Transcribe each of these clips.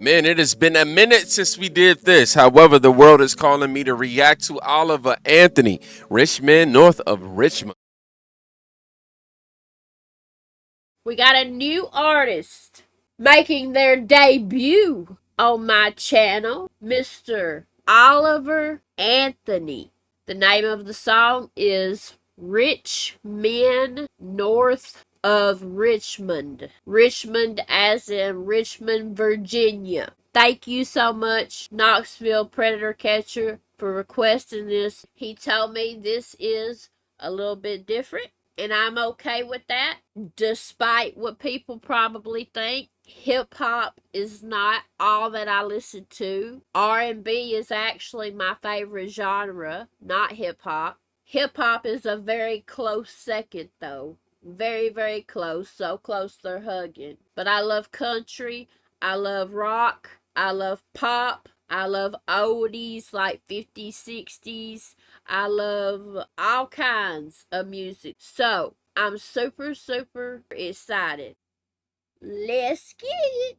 Man, it has been a minute since we did this. However, the world is calling me to react to Oliver Anthony, Richmond, north of Richmond. We got a new artist making their debut on my channel, Mr. Oliver Anthony. The name of the song is Rich Men North of Richmond. Richmond as in Richmond, Virginia. Thank you so much, Knoxville Predator Catcher, for requesting this. He told me this is a little bit different, and I'm okay with that, despite what people probably think. Hip-hop is not all that I listen to. R&B is actually my favorite genre, not hip-hop. Hip-hop is a very close second, though. Very, very close. So close they're hugging. But I love country. I love rock. I love pop. I love oldies like 50s, 60s. I love all kinds of music. So, I'm super, super excited. Let's get it.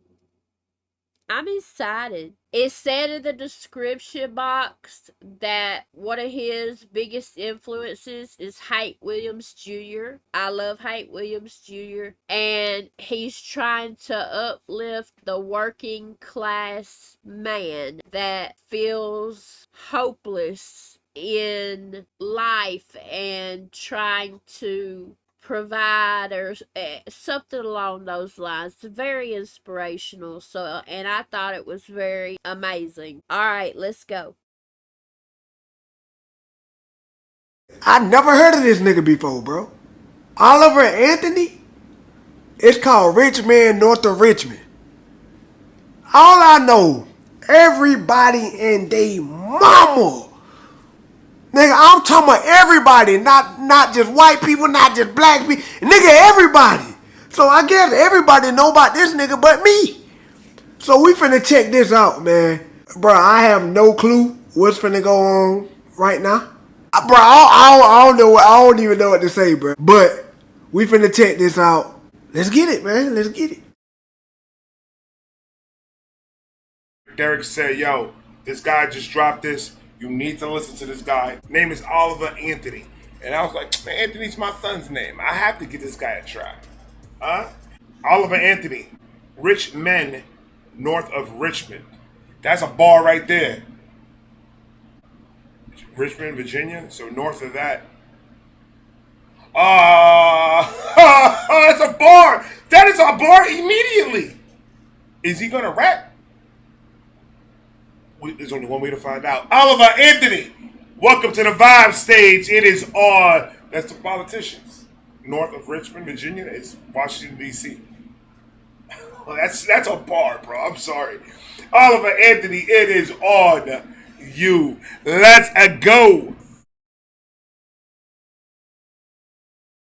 I'm excited. It said in the description box that one of his biggest influences is Hank Williams Jr. I love Hank Williams Jr. And he's trying to uplift the working class man that feels hopeless in life and trying to provide or something along those lines. It's very inspirational. So, and I thought it was very amazing. All right, let's go. I never heard of this nigga before, bro. Oliver Anthony? It's called Rich Man North of Richmond. All I know, everybody and they mama. Nigga, I'm talking about everybody, not just white people, not just black people. Nigga, everybody. So I guess everybody know about this nigga but me. So we finna check this out, man. Bro, I have no clue what's finna go on right now. Bro, I don't know. I don't even know what to say, bro. But we finna check this out. Let's get it, man. Let's get it. Derek said, yo, this guy just dropped this. You need to listen to this guy. Name is Oliver Anthony. And I was like, man, Anthony's my son's name. I have to give this guy a try. Oliver Anthony. Rich Men North of Richmond. That's a bar right there. Richmond, Virginia. So north of that. That's a bar. That is a bar immediately. Is he going to rap? There's only one way to find out. Oliver Anthony, welcome to the Vibe stage. It is on. That's the politicians. North of Richmond, Virginia is Washington, D.C. Well, that's a bar, bro. I'm sorry. Oliver Anthony, it is on you. Let's go.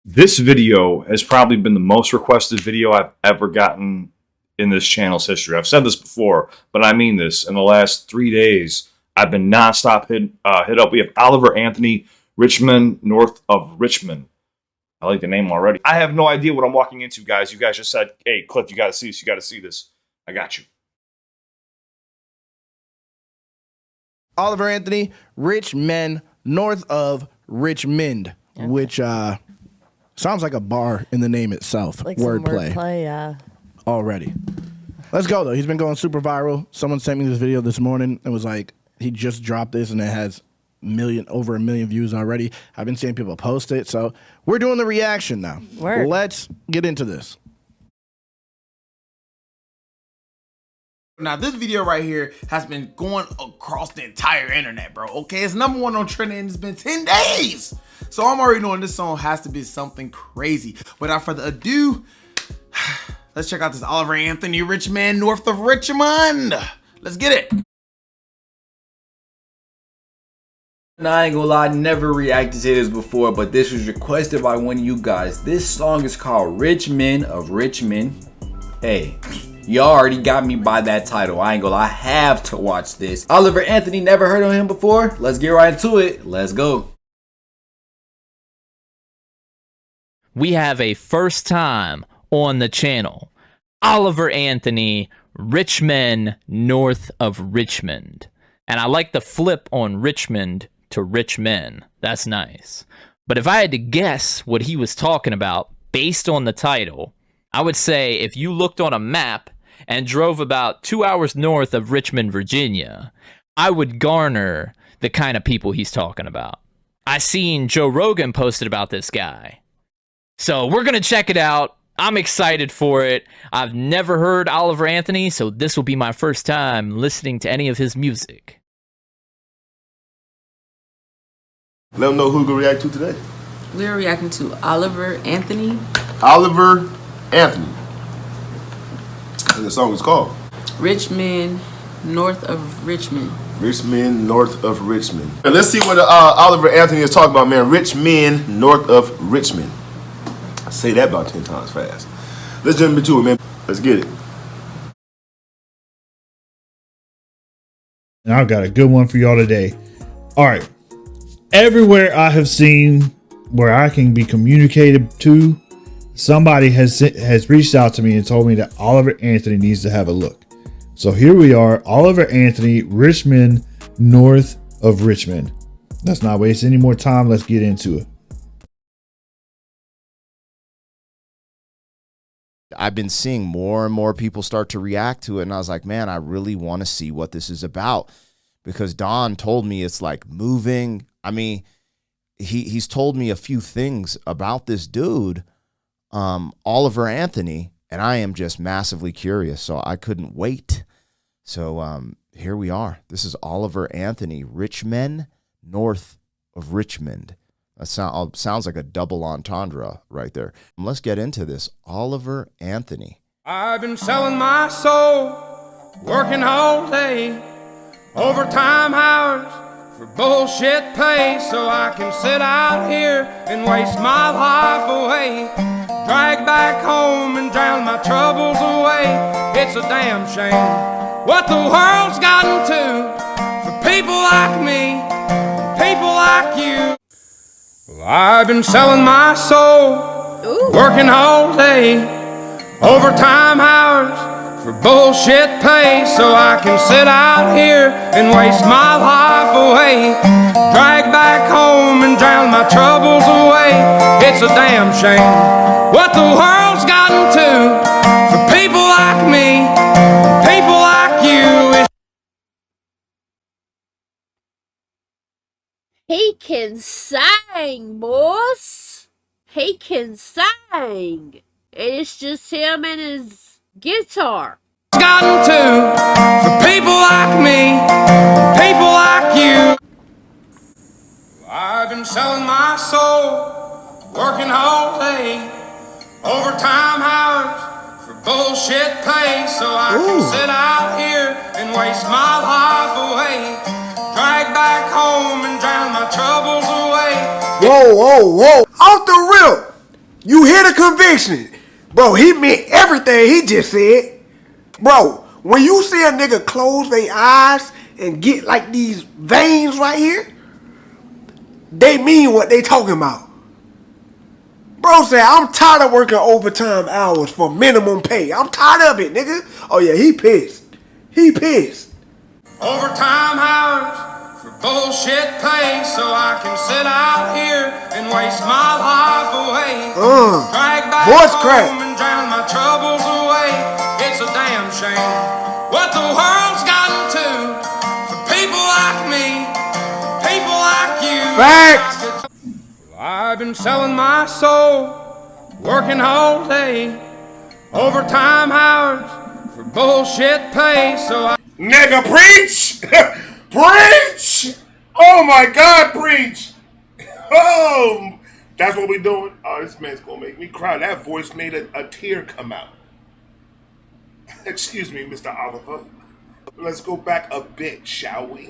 This video has probably been the most requested video I've ever gotten in this channel's history. I've said this before, but I mean this. In the last 3 days, I've been nonstop hit up. We have Oliver Anthony, Richmond, north of Richmond. I like the name already. I have no idea what I'm walking into, guys. You guys just said, hey, Cliff, you got to see this. You got to see this. I got you. Oliver Anthony, Rich Men North of Richmond, okay. Which sounds like a bar in the name itself. Like wordplay. Wordplay, yeah. Already. Let's go, though. He's been going super viral. Someone sent me this video this morning and was like, he just dropped this and it has over a million views already. I've been seeing people post it. So we're doing the reaction now. Word. Let's get into this. Now, this video right here has been going across the entire internet, bro. Okay, it's #1 on trending and it's been 10 days. So I'm already knowing this song has to be something crazy. Without further ado, let's check out this Oliver Anthony, Rich Man North of Richmond. Let's get it. Now, I ain't gonna lie, I never reacted to this before, but this was requested by one of you guys. This song is called Rich Men of Richmond. Hey, y'all already got me by that title. I ain't gonna lie, I have to watch this. Oliver Anthony, never heard of him before. Let's get right into it. Let's go. We have a first time on the channel. Oliver Anthony, rich men north of Richmond. And I like the flip on Richmond to rich men. That's nice. But if I had to guess what he was talking about based on the title, I would say if you looked on a map and drove about 2 hours north of Richmond, Virginia, I would garner the kind of people he's talking about. I seen Joe Rogan posted about this guy. So we're going to check it out. I'm excited for it. I've never heard Oliver Anthony, so this will be my first time listening to any of his music. Let them know who we're going to react to today. We're reacting to Oliver Anthony. Oliver Anthony. And the song is called Richmond, north of Richmond. Richmond, north of Richmond. And let's see what Oliver Anthony is talking about, man. Richmond, north of Richmond. I say that about 10 times fast. Let's jump into it, man. Let's get it. And I've got a good one for y'all today. All right. Everywhere I have seen where I can be communicated to, somebody has reached out to me and told me that Oliver Anthony needs to have a look. So here we are, Oliver Anthony, Richmond, north of Richmond. Let's not waste any more time. Let's get into it. I've been seeing more and more people start to react to it, and I was like, man, I really want to see what this is about, because Don told me it's like moving. I mean, he's told me a few things about this dude, Oliver Anthony, and I am just massively curious, so I couldn't wait. So here we are. This is Oliver Anthony, Richmond, north of Richmond. That sounds like a double entendre right there. Let's get into this. Oliver Anthony. I've been selling my soul, working all day, overtime hours for bullshit pay, so I can sit out here and waste my life away, drag back home and drown my troubles away. It's a damn shame what the world's gotten to for people like me, people like you. Well, I've been selling my soul, working all day, overtime hours for bullshit pay, so I can sit out here and waste my life away, drag back home and drown my troubles away. It's a damn shame what the world's gotten to for people like me, people like you. He can sing, boss. He can sing. It's just him and his guitar. Gotten to for people like me, people like you. I've been selling my soul, working all day, overtime hours for bullshit pay, so I can sit out here and waste my life away, drag back home and drown my troubles away. Whoa, whoa, whoa. Off the rip. You hear the conviction. Bro, he meant everything he just said. Bro, when you see a nigga close their eyes and get like these veins right here, they mean what they talking about. Bro said, I'm tired of working overtime hours for minimum pay. I'm tired of it, nigga. Oh yeah, he pissed. He pissed. Overtime hours for bullshit pay, so I can sit out here and waste my life away, drag back home and drown my troubles away. It's a damn shame what the world's gotten to for people like me, people like you. Facts. I've been selling my soul, working all day, overtime hours for bullshit pay, so I... Nigga, preach! Preach! Oh my God, preach! Oh, that's what we doing? Oh, this man's gonna make me cry. That voice made a tear come out. Excuse me, Mr. Oliver. Let's go back a bit, shall we?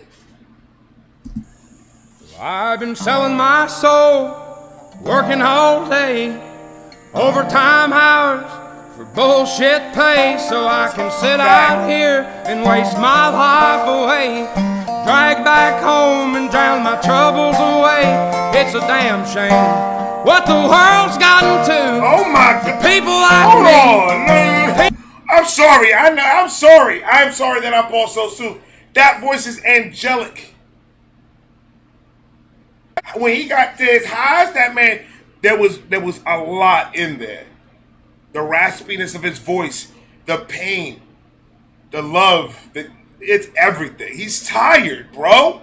I've been selling my soul, working all day, overtime hours for bullshit pay, so I can sit out here and waste my life away, drag back home and drown my troubles away. It's a damn shame what the world's gotten to. Oh my God. People like Hold me. on, man. I'm sorry. I know. I'm sorry. I'm sorry that I bought so soon. That voice is angelic. When he got to his highs, that man, there was a lot in there. The raspiness of his voice, the pain, the love, it's everything. He's tired, bro.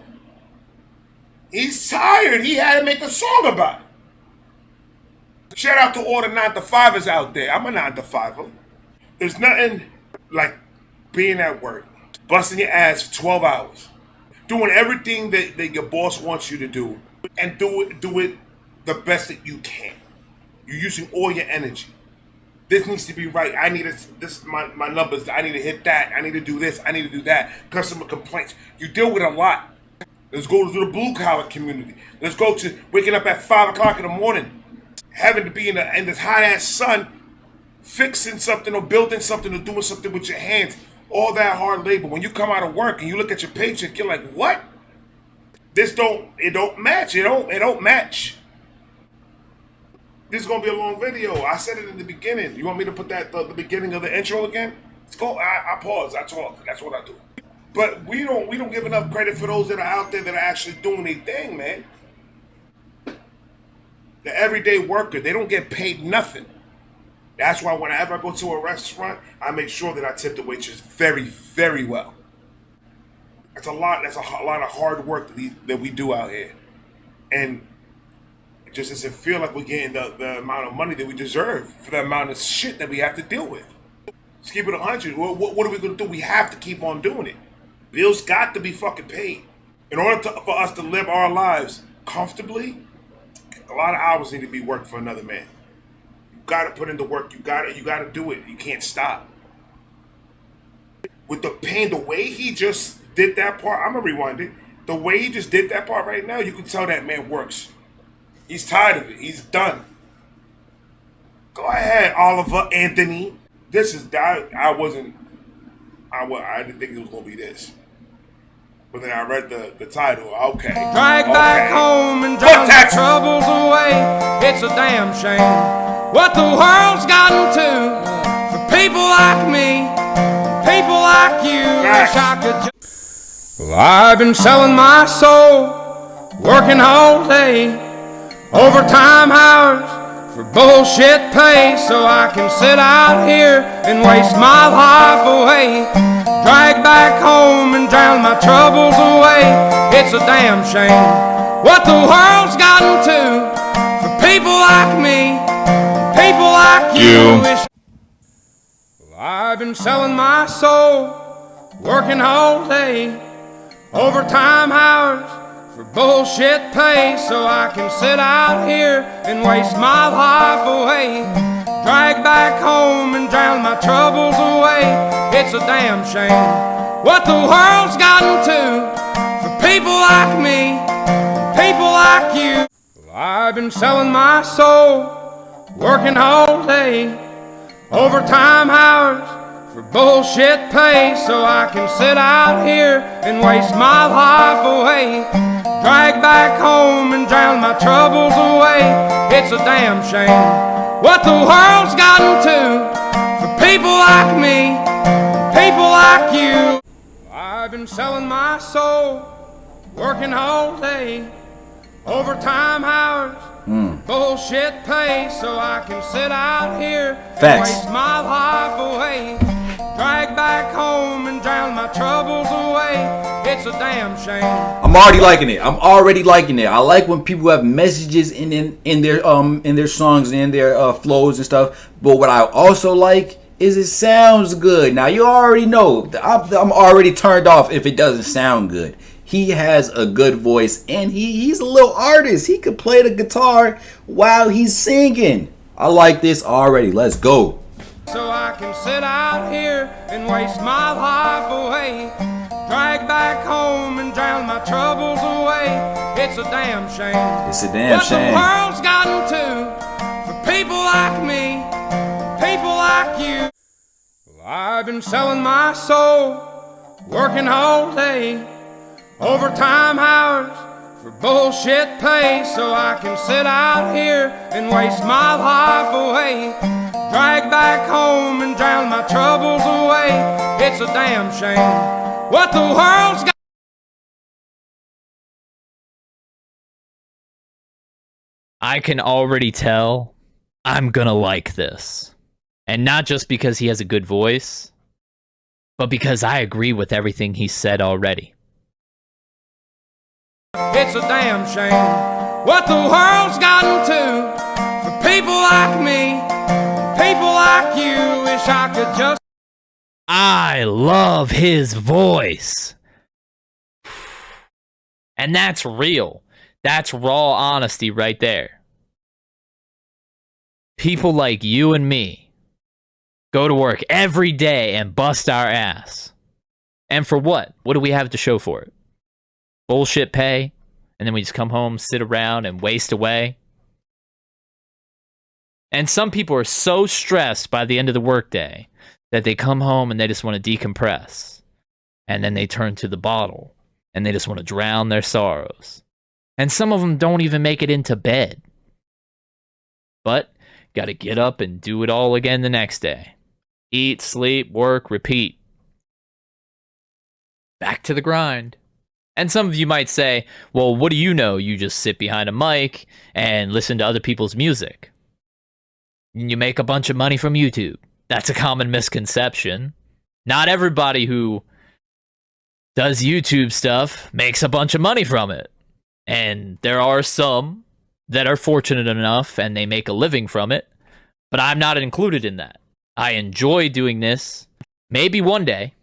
He's tired. He had to make a song about it. Shout out to all the 9-to-5ers out there. I'm a 9-to-5er. There's nothing like being at work, busting your ass for 12 hours, doing everything that your boss wants you to do, and do it the best that you can. You're using all your energy. This needs to be right. This is my numbers. I need to hit that. I need to do this. I need to do that. Customer complaints. You deal with a lot. Let's go to the blue collar community. Let's go to waking up at 5 o'clock in the morning, having to be in this hot ass sun, fixing something or building something or doing something with your hands. All that hard labor. When you come out of work and you look at your paycheck, you're like, what? It don't match. It don't match. This is gonna be a long video. I said it in the beginning. You want me to put that the beginning of the intro again? Let's go. I pause. I talk. That's what I do. But we don't give enough credit for those that are out there that are actually doing their thing, man. The everyday worker, they don't get paid nothing. That's why whenever I go to a restaurant, I make sure that I tip the waitress very, very well. That's a lot. That's a lot of hard work that we do out here, and it just doesn't feel like we're getting the amount of money that we deserve for the amount of shit that we have to deal with. Let's keep it 100. What are we gonna do? We have to keep on doing it. Bills got to be fucking paid. In order for us to live our lives comfortably, a lot of hours need to be worked for another man. You gotta put in the work. You gotta do it. You can't stop. With the pain, the way he just did that part, I'm gonna rewind it. The way he just did that part right now, you can tell that man works. He's tired of it. He's done. Go ahead, Oliver Anthony. This is that. I didn't think it was gonna be this. But then I read the title. Okay. Drag back home and drown my troubles away. It's a damn shame what the world's gotten to for people like me, people like you. Wish I could. Well, I've been selling my soul, working all day, overtime hours for bullshit pay, so I can sit out here and waste my life away. Drag back home and drown my troubles away. It's a damn shame what the world's gotten to for people like me, people like you. Well, I've been selling my soul, working all day, overtime hours for bullshit pay, so I can sit out here and waste my life away. Drag back home and drown my troubles away. It's a damn shame what the world's gotten to for people like me, people like you. Well, I've been selling my soul, working all day, overtime hours for bullshit pay, so I can sit out here and waste my life away. Drag back home and drown my troubles away. It's a damn shame what the world's gotten to for people like me, people like you. I've been selling my soul, working all day, overtime hours, bullshit pay, so I can sit out here and waste my life away. Drag back home and drown my troubles away. It's a damn shame. I'm already liking it. I like when people have messages in their songs and in their flows and stuff. But what I also like is it sounds good. Now you already know I'm already turned off if it doesn't sound good. He has a good voice and he's a little artist. He could play the guitar while he's singing. I like this already. Let's go. So I can sit out here and waste my life away. Drag back home and drown my troubles away. It's a damn shame. It's a damn shame. What the world's gotten to for people like me, people like you. Well, I've been selling my soul, working all day, overtime hours for bullshit pay, so I can sit out here and waste my life away. drag back home and drown my troubles away. It's a damn shame what the world's got. I can already tell I'm gonna like this. And not just because he has a good voice, but because I agree with everything he said already. It's a damn shame what the world's gotten to. For people like me, people like you, wish I could just... I love his voice. And that's real. That's raw honesty right there. People like you and me go to work every day and bust our ass. And for what? What do we have to show for it? Bullshit pay? And then we just come home, sit around, and waste away? And some people are so stressed by the end of the workday that they come home and they just want to decompress. And then they turn to the bottle and they just want to drown their sorrows. And some of them don't even make it into bed. But got to get up and do it all again the next day. Eat, sleep, work, repeat. Back to the grind. And some of you might say, well, what do you know? You just sit behind a mic and listen to other people's music. And you make a bunch of money from YouTube. That's a common misconception. Not everybody who does YouTube stuff makes a bunch of money from it. And there are some that are fortunate enough and they make a living from it. But I'm not included in that. I enjoy doing this. Maybe one day.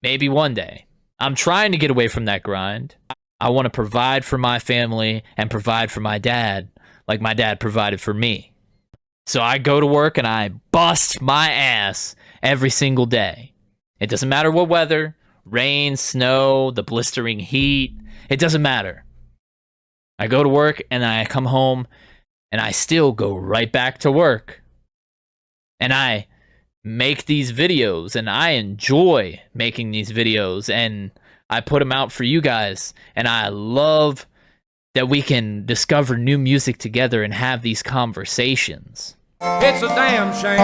Maybe one day. I'm trying to get away from that grind. I want to provide for my family and provide for my dad like my dad provided for me. So I go to work and I bust my ass every single day. It doesn't matter what weather, rain, snow, the blistering heat. It doesn't matter. I go to work and I come home and I still go right back to work. And I make these videos and I enjoy making these videos and I put them out for you guys. And I love that we can discover new music together and have these conversations. It's a damn shame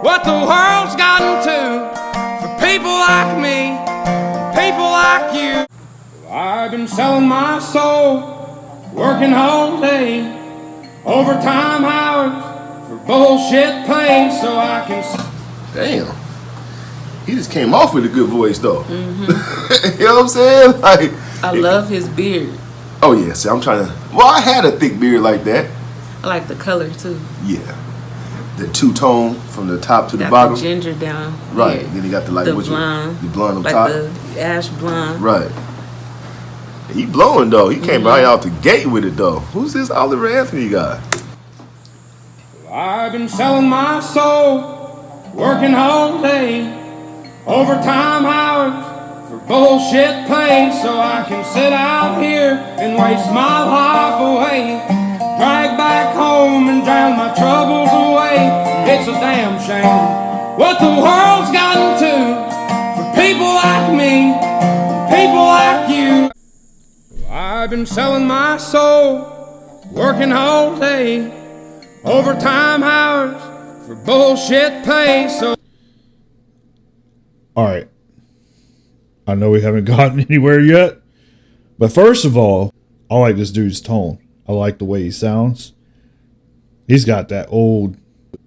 what the world's gotten to. For people like me, people like you. I've been selling my soul, working all day, overtime hours for bullshit pay so I can... Damn. He just came off with a good voice though. Mm-hmm. You know what I'm saying? Like, I love his beard. Oh yeah, see, I'm trying to... Well, I had a thick beard like that. I like the color too. Yeah. The two-tone from the top to the got bottom. The ginger down. Right. Here. Then you got the like the blonde. The blonde on like top. The ash blonde. Right. He blowing though. He came right out the gate with it though. Who's this Oliver Anthony guy? I've been selling my soul, working all day, overtime hours for bullshit pay so I can sit out here and waste my life away. Drag back home and drown my troubles away. It's a damn shame what the world's gotten to. For people like me, people like you. I've been selling my soul, working all day, overtime hours for bullshit pay. So all right, I know we haven't gotten anywhere yet, but first of all, I like this dude's tone. I like the way he sounds. He's got that old,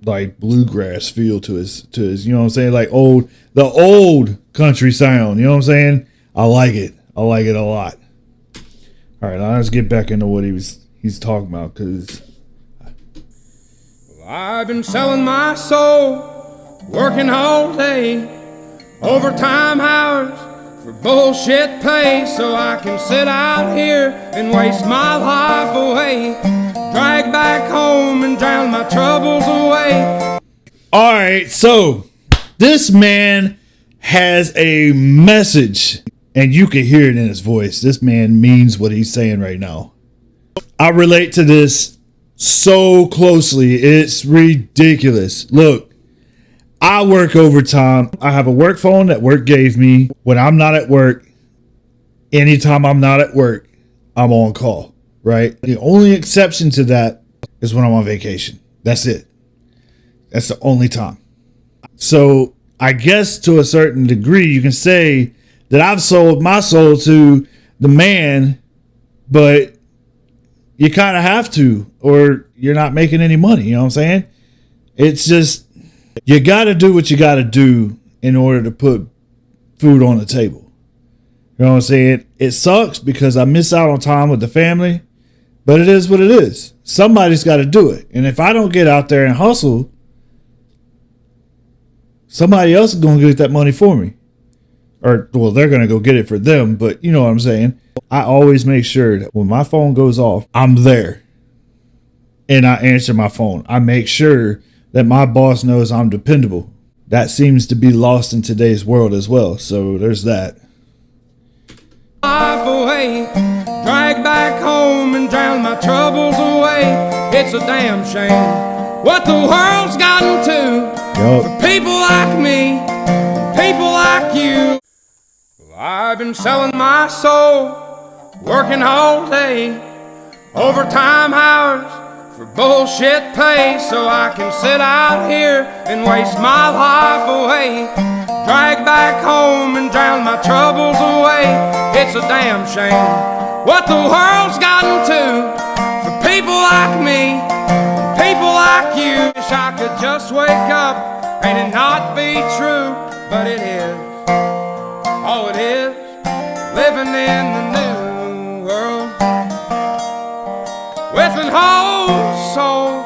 like, bluegrass feel to his, you know what I'm saying? Like the old country sound, you know what I'm saying? I like it. I like it a lot. All right, now let's get back into what he's talking about, because I've been selling my soul, working all day, overtime hours for bullshit pay so I can sit out here and waste my life away. Drag back home and drown my troubles away. all right, so this man has a message, and you can hear it in his voice. This man means what he's saying right now. I relate to this so closely. It's ridiculous. Look, I work overtime. I have a work phone that work gave me. When I'm not at work, anytime I'm not at work, I'm on call, right? The only exception to that is when I'm on vacation. That's it. That's the only time. So I guess to a certain degree, you can say that I've sold my soul to the man, but you kind of have to, or you're not making any money. You know what I'm saying? It's just, you got to do what you got to do in order to put food on the table. You know what I'm saying? It sucks because I miss out on time with the family, but it is what it is. Somebody's got to do it. And if I don't get out there and hustle, somebody else is going to get that money for me. Or, well, they're going to go get it for them, but you know what I'm saying? I always make sure that when my phone goes off, I'm there. And I answer my phone. I make sure that my boss knows I'm dependable. That seems to be lost in today's world as well. So there's that. Life away, drag back home and drown my troubles away. It's a damn shame what the world's gotten to. For people like me, people like you. I've been selling my soul, working all day, overtime hours for bullshit pay, so I can sit out here and waste my life away. Drag back home and drown my troubles away. It's a damn shame what the world's gotten to. For people like me, people like you. Wish I could just wake up and it not be true, but it is. Oh, it is. Living in the new world with an whole soul.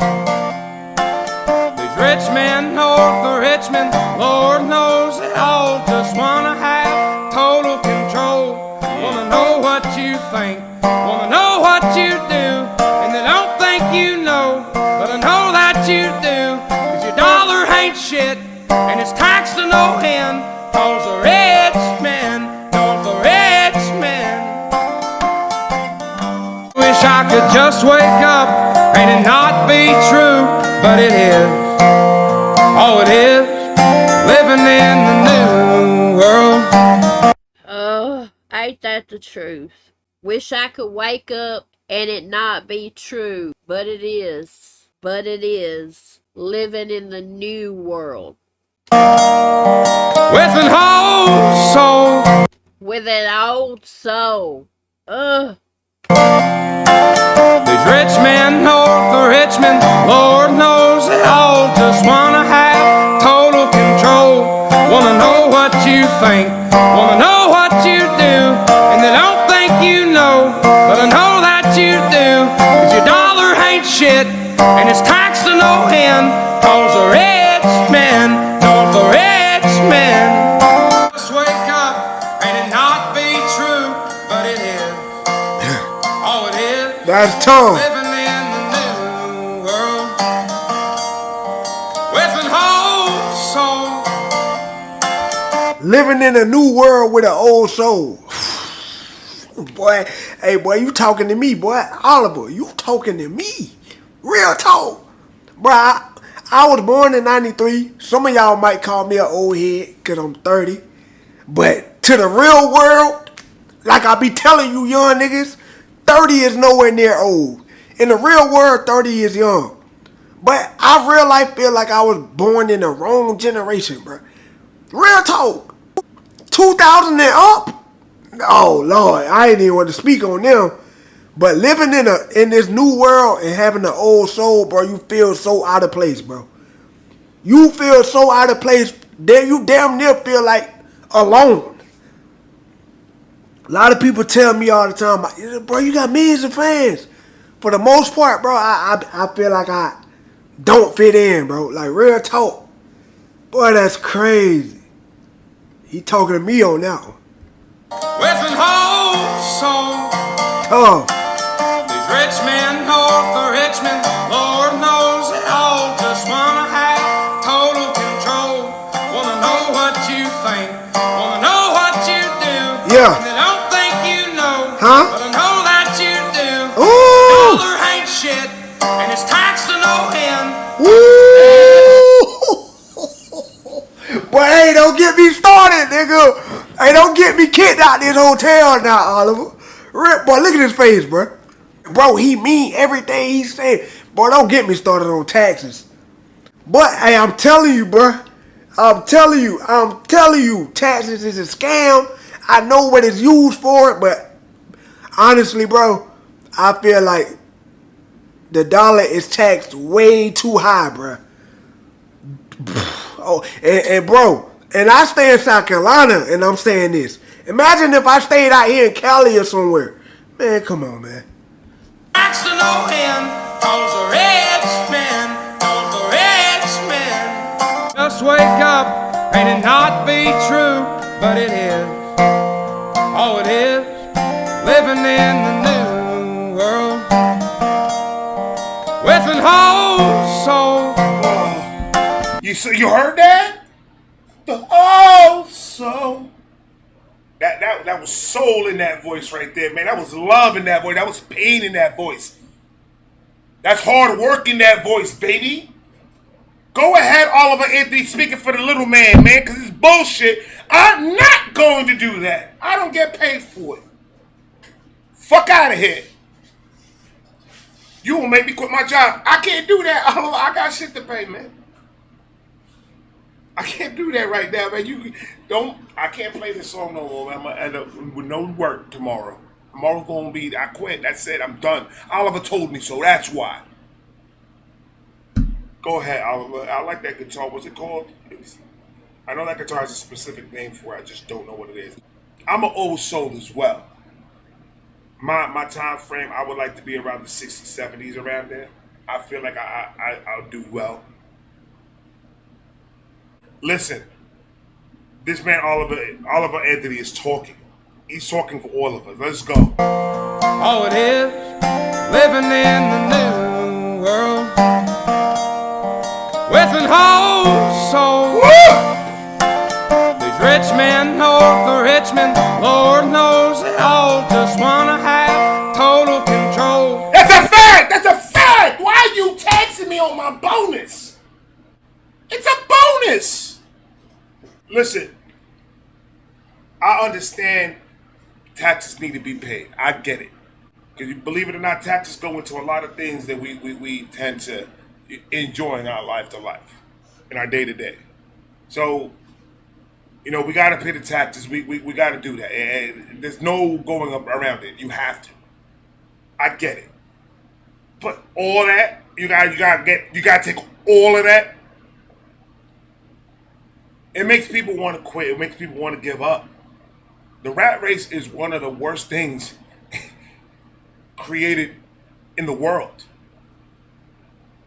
These rich men north of Richmond, Lord knows they all just wanna have total control. Wanna know what you think, wanna know what you do, and they don't think you know, but I know that you do. 'Cause your dollar ain't shit, and it's taxed to no end. 'Cause the rich men, north of Richmond. Wish I could just wake up and it not be true, but it is. Oh, it is. Living in the new world. Ain't that the truth? Wish I could wake up and it not be true, but it is. But it is. Living in the new world. With an old soul. With an old soul. These rich men north of Richmond, Lord knows they all just wanna have total control. Wanna know what you think, wanna know what you do, and they don't think you know, but I know that you do. 'Cause your dollar ain't shit, and it's taxed to no end. 'Cause the rich men north of Richmond. Just wake up and it not be true, but it is. Oh, it is. That's tough. Living in the new world with an whole soul. Living in a new world with an old soul. Boy, hey boy, you talking to me, boy. Oliver, you talking to me. Real talk. Bruh, I was born in 93. Some of y'all might call me an old head because I'm 30. But to the real world, like I be telling you young niggas, 30 is nowhere near old. In the real world, 30 is young. But I real life feel like I was born in the wrong generation, bro. Real talk. 2000 and up? Oh, Lord, I ain't even want to speak on them. But living in this new world and having an old soul, bro, you feel so out of place, bro. You feel so out of place that you damn near feel like alone. A lot of people tell me all the time, bro, you got millions of fans. For the most part, bro, I feel like I don't fit in, bro. Like, real talk. Boy, that's crazy. He talking to me on that one. With an whole soul. Tough. These rich men north of Richmond, Lord knows they all just wanna have total control. Wanna know what you think, wanna know what you do. Yeah. And they don't think you know, huh? But I know that you do. Ooh. Dollar ain't shit, and it's taxed to no end. Woo! Boy, hey, don't get me started, nigga. Hey, don't get me kicked out this hotel now, Oliver. Boy, look at his face, bro. Bro, he mean everything he said. Boy, don't get me started on taxes. But hey, I'm telling you, bro. I'm telling you, taxes is a scam. I know what it's used for, but honestly, bro, I feel like the dollar is taxed way too high, bro. Oh, and bro, and I stay in South Carolina, and I'm saying this. Imagine if I stayed out here in Cali or somewhere. Man, come on, man. Next to no end, cause the Richmond, cause the Richmond. Just wake up, and it not be true, but it is. Oh, it is. Living in the new world. With an whole soul. You heard that? The whole soul. That was soul in that voice right there, man. That was love in that voice. That was pain in that voice. That's hard work in that voice, baby. Go ahead, Oliver Anthony, speaking for the little man, because it's bullshit. I'm not going to do that. I don't get paid for it. Fuck out of here. You will make me quit my job. I can't do that, Oliver. I got shit to pay, man. I can't do that right now, man. You don't. I can't play this song no more, man. I'm gonna end up with no work tomorrow. Tomorrow's gonna be. I quit. That's it. I'm done. Oliver told me so. That's why. Go ahead, Oliver. I like that guitar. What's it called? I know that guitar has a specific name for it. I just don't know what it is. I'm an old soul as well. My time frame, I would like to be around the 60s, 70s, around there. I feel like I'll do well. Listen, this man Oliver Anthony is talking. He's talking for all of us. Let's go. Oh, it is living in the new world with an whole soul. These rich men north of Richmond, Lord knows they all just wanna have total control. That's a fact. That's a fact. Why are you taxing me on my bonus? It's a bonus. Listen, I understand taxes need to be paid. I get it. Because you believe it or not, taxes go into a lot of things that we tend to enjoy in our life to life, in our day to day. So, we got to pay the taxes. We got to do that. And there's no going up around it. You have to. I get it. But all that, you got to take all of that. It makes people want to quit. It makes people want to give up. The rat race is one of the worst things created in the world.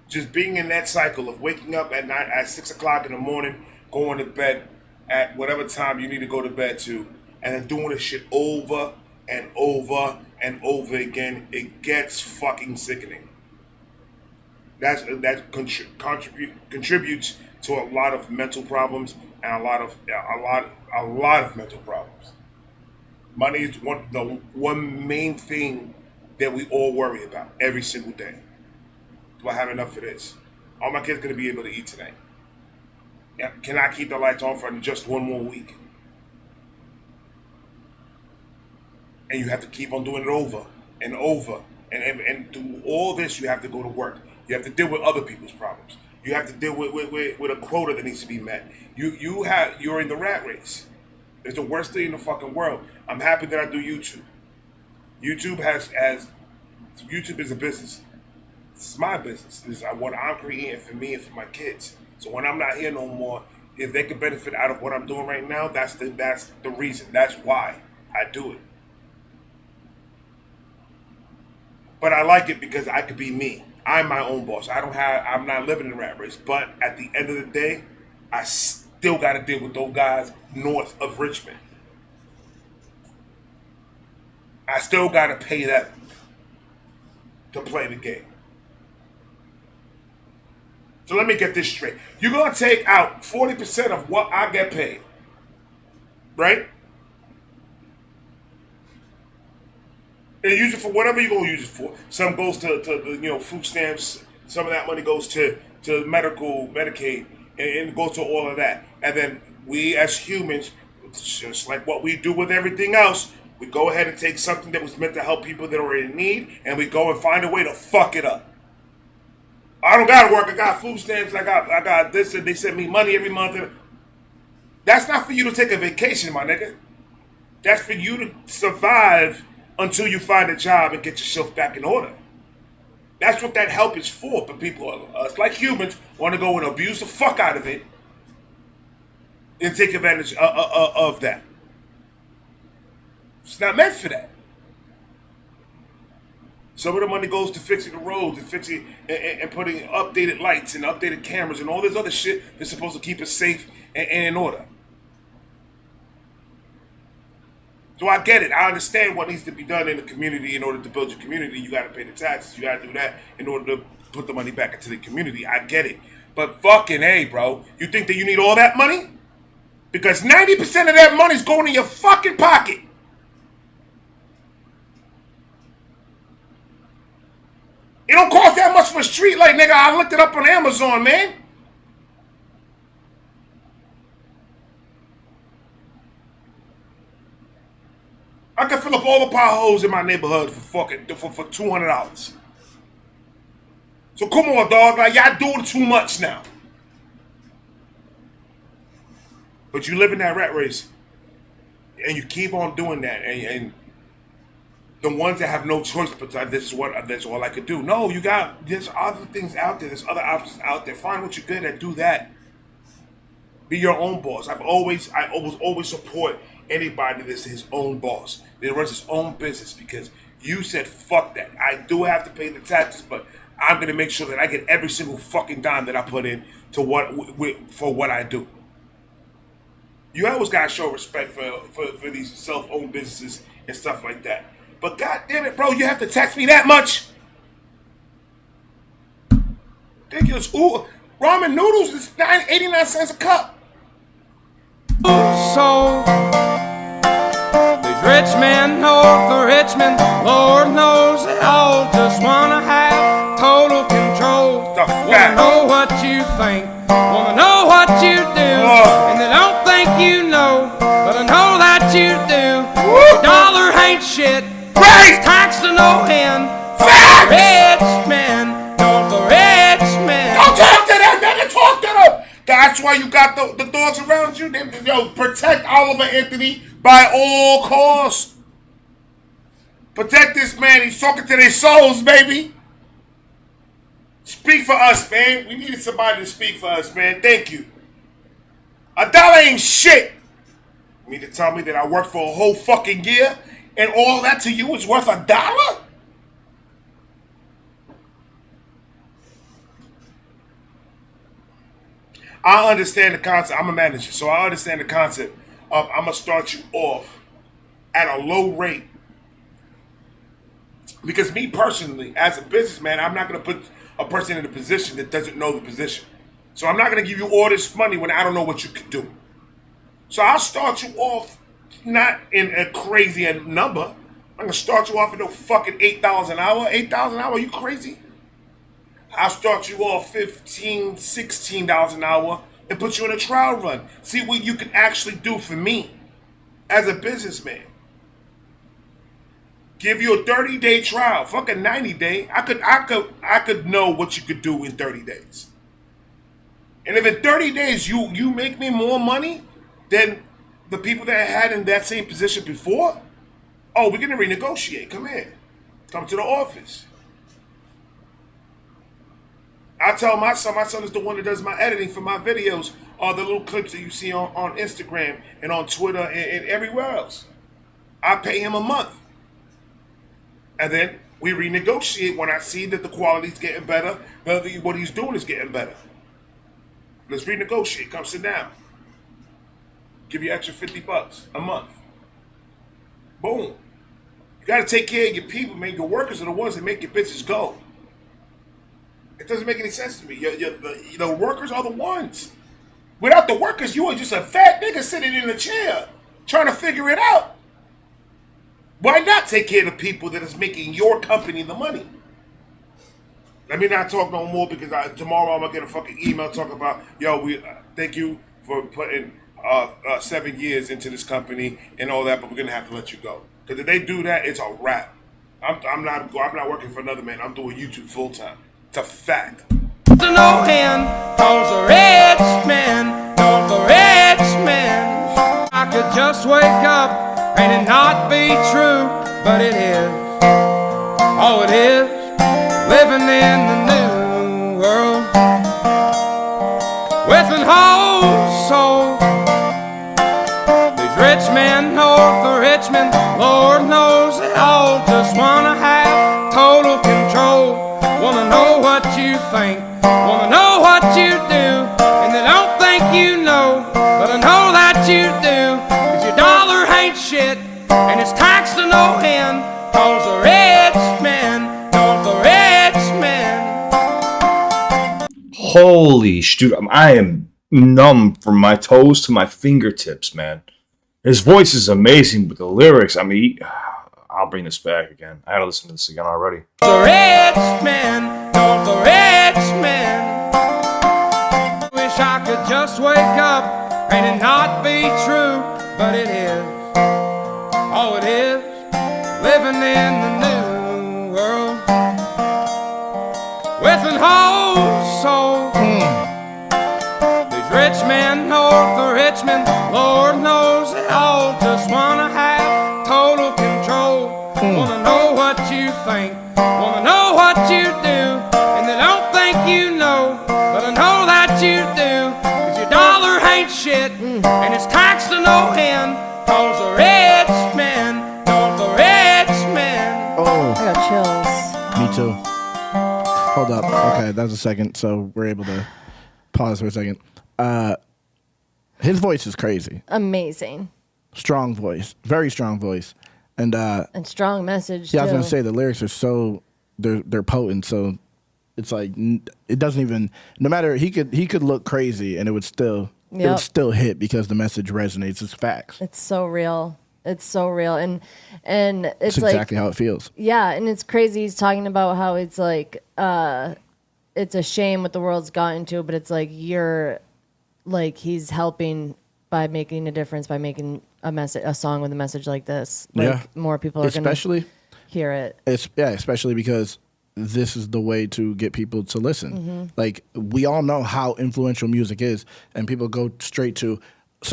Just being in that cycle of waking up at night at 6 o'clock in the morning, going to bed at whatever time you need to go to bed to, and then doing this shit over and over and over again, it gets fucking sickening. That contributes to a lot of mental problems and a lot of mental problems. Money is the one main thing that we all worry about every single day. Do I have enough for this? Are my kids going to be able to eat tonight? Yeah, can I keep the lights on for just one more week? And you have to keep on doing it over and over. And through all this, you have to go to work. You have to deal with other people's problems. You have to deal with a quota that needs to be met. You're in the rat race. It's the worst thing in the fucking world. I'm happy that I do YouTube. YouTube YouTube is a business. It's my business. It's what I'm creating for me and for my kids. So when I'm not here no more, if they can benefit out of what I'm doing right now, that's the reason. That's why I do it. But I like it because I could be me. I'm my own boss. I'm not living in the rat race. But at the end of the day, I still got to deal with those guys north of Richmond. I still got to pay them to play the game. So let me get this straight. You're going to take out 40% of what I get paid, right? And use it for whatever you're going to use it for. Some goes to food stamps. Some of that money goes to Medicaid, and it goes to all of that. And then we as humans, just like what we do with everything else, we go ahead and take something that was meant to help people that are in need, and we go and find a way to fuck it up. I don't gotta work. I got food stamps. I got this, and they send me money every month. That's not for you to take a vacation, my nigga. That's for you to survive until you find a job and get yourself back in order. That's what that help is for. But people, us like humans, want to go and abuse the fuck out of it and take advantage of that. It's not meant for that. Some of the money goes to fixing the roads and fixing and putting updated lights and updated cameras and all this other shit that's supposed to keep us safe and in order. So I get it. I understand what needs to be done in the community in order to build your community. You got to pay the taxes. You got to do that in order to put the money back into the community. I get it. But fucking hey, bro. You think that you need all that money? Because 90% of that money is going in your fucking pocket. It don't cost that much for a street light, nigga. I looked it up on Amazon, man. I can fill up all the potholes in my neighborhood for $200. So come on, dog. Like, y'all doing too much now. But you live in that rat race, and you keep on doing that, and the ones that have no choice but that's all I could do. No, there's other things out there. There's other options out there. Find what you're good at. Do that. Be your own boss. I always support anybody that's his own boss. That runs his own business, because you said fuck that. I do have to pay the taxes, but I'm gonna make sure that I get every single fucking dime that I put in to for what I do. You always gotta show respect for these self-owned businesses and stuff like that. But god damn it, bro, you have to tax me that much? Ridiculous. Ooh, ramen noodles is 89 cents a cup. So, these rich men north of Richmond, Lord knows they all just wanna have total control. Wanna know what you think, wanna know what you do, and they don't think you know, but I know that you do. The dollar ain't shit. Right. Tax to no end. Facts. Rich men, north of Richmond. Don't talk to them, nigga. Talk to them. That's why you got the dogs around you. Yo, protect Oliver Anthony by all costs. Protect this man. He's talking to their souls, baby. Speak for us, man. We needed somebody to speak for us, man. Thank you. $1 ain't shit. You mean to tell me that I worked for a whole fucking year and all that to you is worth $1? I understand the concept. I'm a manager, so I understand the concept of I'm going to start you off at a low rate. Because me personally, as a businessman, I'm not going to put a person in a position that doesn't know the position. So I'm not going to give you all this money when I don't know what you can do. So I'll start you off not in a crazy number. I'm going to start you off at no fucking $8 an hour. $8 an hour? You crazy? I'll start you off $15, $16 an hour and put you in a trial run. See what you can actually do for me as a businessman. Give you a 30-day trial. Fuck a 90-day. I could know what you could do in 30 days. And if in 30 days you make me more money than the people that I had in that same position before, oh, we're gonna renegotiate. Come in. Come to the office. I tell my son is the one that does my editing for my videos, all the little clips that you see on Instagram and on Twitter and everywhere else. I pay him a month. And then we renegotiate when I see that the quality's getting better, what he's doing is getting better. Let's renegotiate. Come sit down. Give you extra $50 a month. Boom. You got to take care of your people, man. Your workers are the ones that make your business go. It doesn't make any sense to me. The workers are the ones. Without the workers, you are just a fat nigga sitting in a chair trying to figure it out. Why not take care of the people that is making your company the money? Let me not talk no more, because tomorrow I'm going to get a fucking email talking about, yo, we thank you for putting 7 years into this company and all that, but we're going to have to let you go. Because if they do that, it's a wrap. I'm not working for another man. I'm doing YouTube full time. It's a fact. tax to no end, 'cause the rich men, north of Richmond. I could just wake up and it not be true, but it is. Oh, it is. Living in the new world with an whole soul. These rich men north of Richmond, Lord knows they all just wanna have total control. Wanna know what you think, wanna know what you do, and they don't think you know, but I know that you do. 'Cause your dollar ain't shit, and it's taxed to no end, 'cause the rich men, north of Richmond. Holy shoot, I am numb from my toes to my fingertips, man. His voice is amazing, but the lyrics, I mean, I'll bring this back again. I had to listen to this again already. The rich men, north of Richmond. Wish I could just wake up and it not be true, but it is. Oh, it is. Living in the new world with an whole soul. These rich men north of Richmond, Lord knows they all just wanna have total control. Wanna know what you think, wanna know what you do, and they don't think you know, but I know that you do. 'Cause your dollar ain't shit, and it's taxed to no end, 'cause the rich men, north of Richmond. Oh, I got chills. me too. Hold up. Okay, that was a second, so we're able to pause for a second. His voice is crazy. Amazing. Strong voice, very strong voice, and strong message. Yeah, I was gonna too. say the lyrics are so they're potent. So it's like it doesn't even. No matter he could look crazy and it would still hit because the message resonates. It's facts. It's so real. It's so real, and it's It's like exactly how it feels. Yeah, and it's crazy. He's talking about how it's like it's a shame what the world's gotten to, but it's like he's helping by making a difference by making a song with a message like this. Like more people are gonna hear it. Especially because this is the way to get people to listen. Mm-hmm. Like we all know how influential music is, and people go straight to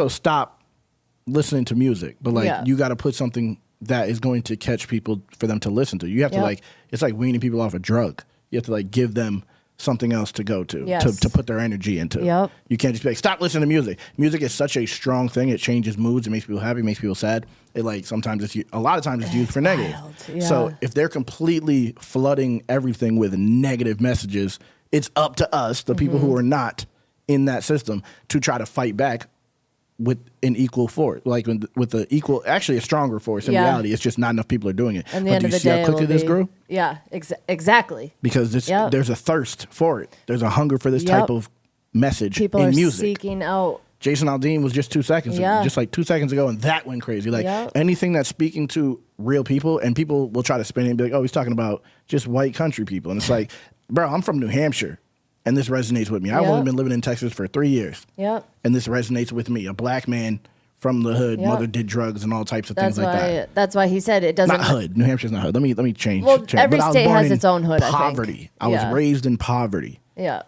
stop listening to music. But you got to put something that is going to catch people for them to listen to. You have to it's like weaning people off a drug. You have to give them something else to go to, to put their energy into. Yep. You can't just be like, stop listening to music. Music is such a strong thing. It changes moods. It makes people happy. It makes people sad. It sometimes a lot of times it's used for negative. Yeah. So if they're completely flooding everything with negative messages, it's up to us, the people who are not in that system, to try to fight back with an equal force, with a equal, actually a stronger force. In reality, it's just not enough people are doing it. And the end of the day, how quickly this grew? Yeah, exactly. Because there's a thirst for it. There's a hunger for this type of message people in are music. seeking out. Jason Aldean was just 2 seconds ago, just like 2 seconds ago, and that went crazy. Anything that's speaking to real people, and people will try to spin it and be like, oh, he's talking about just white country people. And it's like, bro, I'm from New Hampshire. And this resonates with me. I've only been living in Texas for 3 years. Yep. And this resonates with me. A black man from the hood, mother did drugs and all types of things like that. That's why he said it doesn't. Not hood. New Hampshire's not hood. Let me change. Well, change. every But I was state born has in its own hood, poverty. I think. I was raised in poverty. Yeah.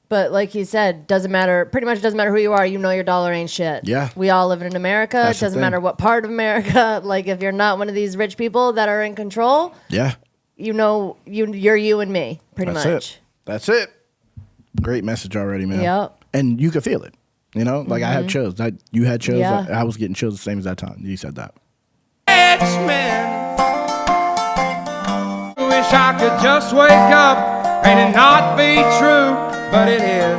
But like he said, doesn't matter. Pretty much doesn't matter who you are. You know your dollar ain't shit. Yeah. We all live in America. That's It the doesn't thing. matter what part of America. Like if you're not one of these rich people that are in control, Yeah. you know you're you and me. Pretty That's much. it. That's it. Great message already, man. Yep. And you could feel it. You know, I have chills. You had chills. Yeah. I was getting chills the same as that time. You said that. X-Men. Wish I could just wake up and it not be true, but it is.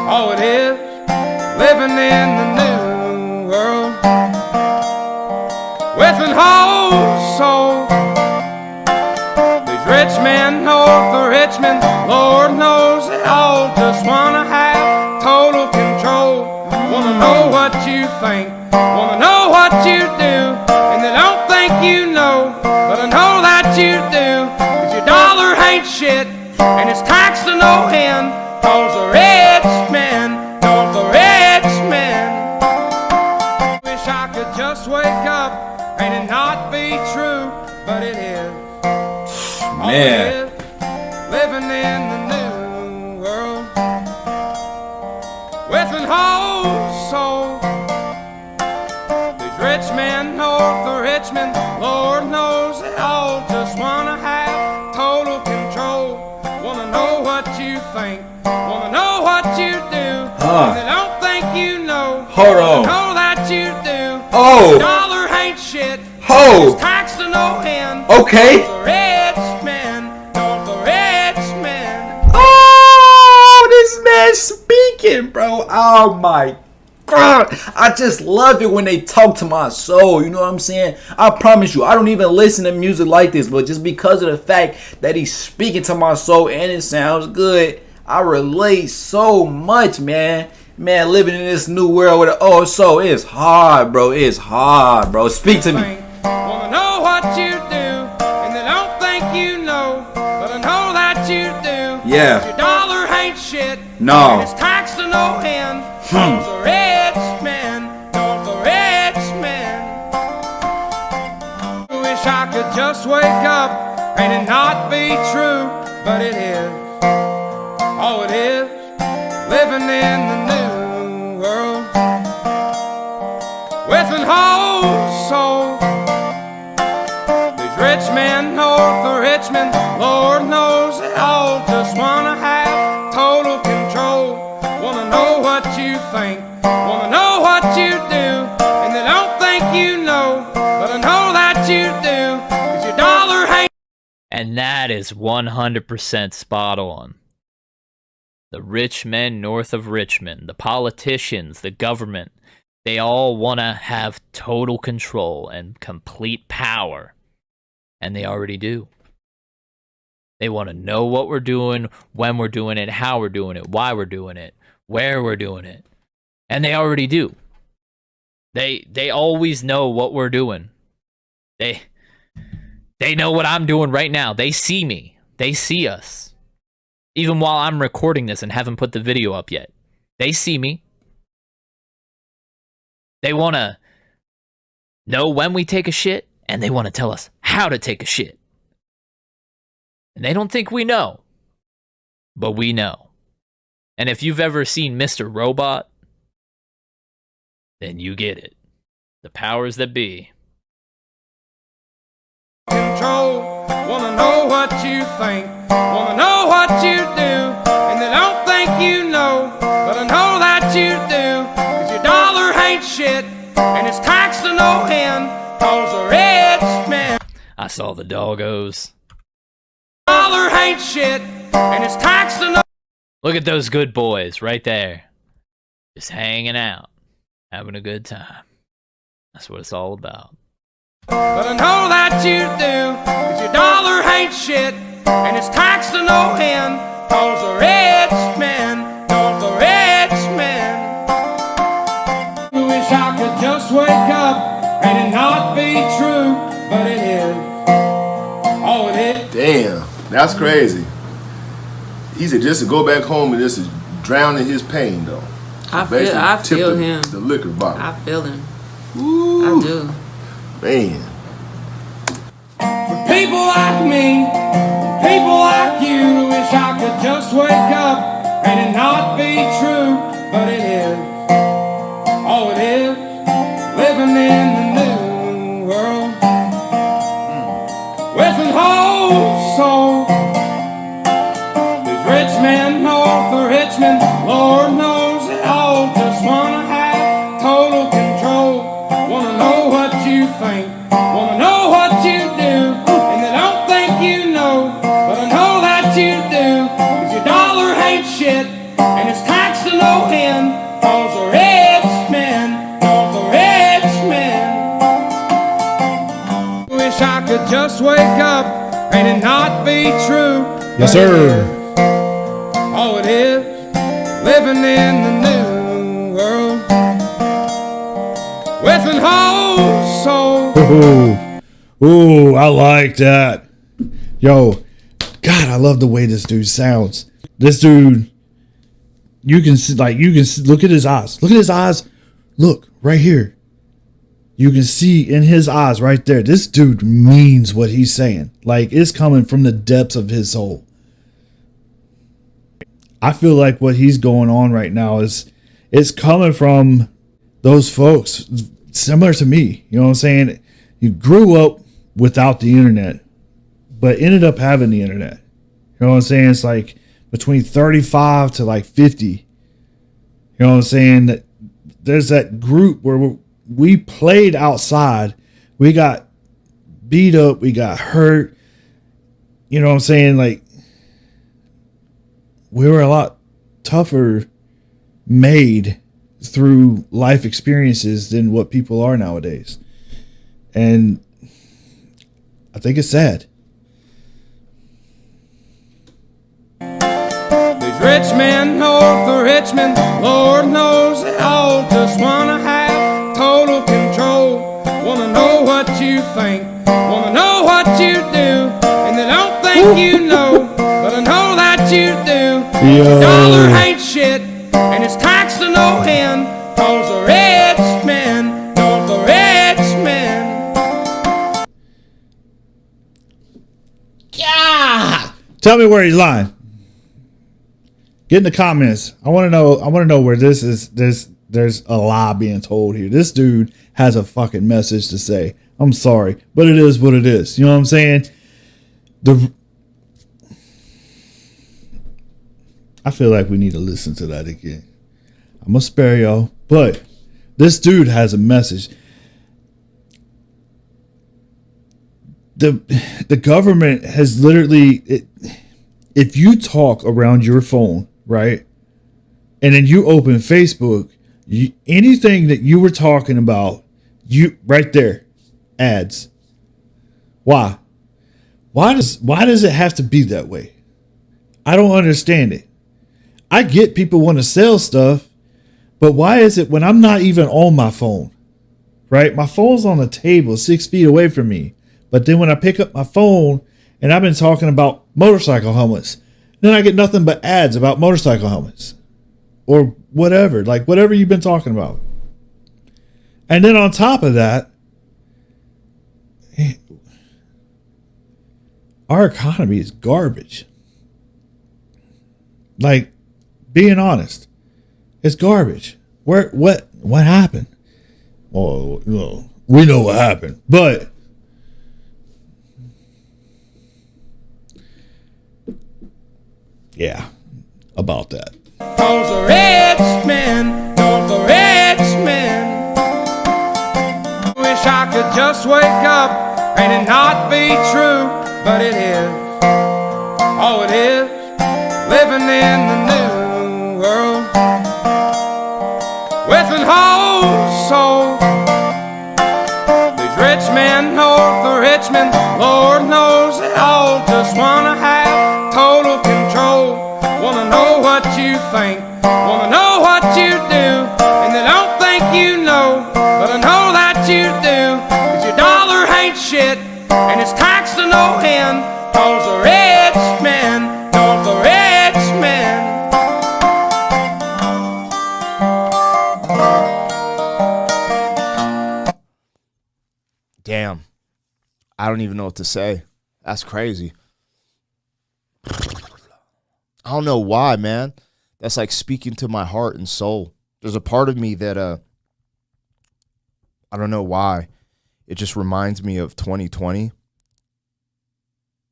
Oh, it is. Living in the new world with an whole soul. These rich men north of Richmond, Lord knows they all just wanna have total control. Wanna know what you think, wanna know what you do, and they don't think you know, but I know that you do. 'Cause your dollar ain't shit, and it's taxed to no end, 'cause the rich men, north of Richmond. Wish I could just wake up and it not be true, but it is. Man. Living in the new hoes sold. These rich men north of Richmond, Lord knows they all just wanna have total control. Wanna know what you think, wanna know what you do, and they don't think you know. Hold on. Know that you do. Oh. Dollar ain't shit. Oh. It's taxed to no end. Okay. The rich men, north of Richmond. Oh, this man speaking, bro. Oh my God. I just love it when they talk to my soul. You know what I'm saying? I promise you, I don't even listen to music like this, but just because of the fact that he's speaking to my soul and it sounds good, I relate so much, man. Man, living in this new world with an soul, it's hard, bro. It's hard, bro. Speak to me. Wanna know what you do, and they don't think you know, but I know that you do. Yeah. Your dollar ain't shit. No. And it's taxed to no end. Those are rich men, those are rich men. Wish I could just wake up and it not be true, but it is. Oh, it is. Living in the new world with an whole soul. These rich men north of Richmond, Lord knows they all just wanna have total control. Wanna know what you think, wanna know what you do, and they don't think you know, but I know that you do, 'cause your dollar ain't. And that is 100% spot on. The rich men north of Richmond, the politicians, the government, they all want to have total control and complete power. And they already do. They want to know what we're doing, when we're doing it, how we're doing it, why we're doing it, where we're doing it. And they already do. They always know what we're doing. They know what I'm doing right now. They see me. They see us. Even while I'm recording this and haven't put the video up yet. They see me. They want to know when we take a shit, and they want to tell us how to take a shit. And they don't think we know, but we know. And if you've ever seen Mr. Robot, then you get it. The powers that be. Control, wanna know what you think, wanna know what you do, and they don't think you know, but I know that you do, 'cause your dollar ain't shit, and it's taxed to no end, 'cause a rich man. I saw the doggos. Dollar ain't shit, and it's taxed to no. Look at those good boys right there. Just hanging out, having a good time. That's what it's all about. But I know that you do, 'cause your dollar ain't shit, and it's taxed to no end, 'cause a rich man, 'cause a rich man. Wish I could just wake up and it not be true, but it is. Oh, it is. Damn, that's crazy. He said just to go back home and just to drown in his pain, though. I Basically feel tip him. the liquor bottle. I feel him. Ooh, I do. man. For people like me, people like you, wish I could just wake up and it not be true, but it is. Oh, it is. Living in the new world with an whole soul. These rich men north of Richmond, Lord knows they all just wanna have total control. Wanna know what you think, wanna know what you do, and they don't think you know, but I know that you do, 'cause your dollar ain't shit, and it's taxed to no end, 'cause a rich man, 'cause a rich man. Wish I could just wake up and it not be true. Yes, sir. Oh, it is. Living in the new world with an whole soul. Ooh, I like that. Yo, God, I love the way this dude sounds. This dude, you can see, look at his eyes. Look at his eyes. Look right here. You can see in his eyes right there. This dude means what he's saying. Like, it's coming from the depths of his soul. I feel like what he's going on right now is it's coming from those folks similar to me. You know what I'm saying? You grew up without the internet, but ended up having the internet. You know what I'm saying? It's like between 35 to like 50. You know what I'm saying? That there's that group where we played outside. We got beat up. We got hurt. You know what I'm saying? Like, we were a lot tougher made through life experiences than what people are nowadays. And I think it's sad. These rich men north of Richmond, Lord knows they all just wanna have total control. Wanna know what you think, wanna know what you do, and they don't think you know, but I know that you do. Your dollar ain't shit, and it's taxed to no end, cause the rich men north of Richmond. Yeah. Tell me where he's lying. Get in the comments. I want to know where this is. There's a lie being told here. This dude has a fucking message to say. I'm sorry, but it is what it is. You know what I'm saying? I feel like we need to listen to that again. I'm gonna spare y'all, but this dude has a message. The government has literally, if you talk around your phone, right, and then you open Facebook, anything that you were talking about, you right there, ads. Why? Why does it have to be that way? I don't understand it. I get people want to sell stuff, but why is it when I'm not even on my phone, right? My phone's on the table 6 feet away from me. But then when I pick up my phone and I've been talking about motorcycle helmets, then I get nothing but ads about motorcycle helmets or whatever, like whatever you've been talking about. And then on top of that, our economy is garbage. Like, being honest, it's garbage. What happened? Oh, well, we know what happened, but yeah, about that. Cause the rich men, cause the rich men. Wish I could just wake up and it not be true, but it is. Oh, it is. Living in the new world with an whole soul. These rich men north of Richmond, Lord knows they all just wanna have total control. Wanna know what you think, wanna know what you do, and they don't think you know, but I know that you do. Cause your dollar ain't shit, and it's taxed to no end, cause the rich men north of Richmond. Damn. I don't even know what to say. That's crazy. I don't know why, man. That's like speaking to my heart and soul. There's a part of me that I don't know why. It just reminds me of 2020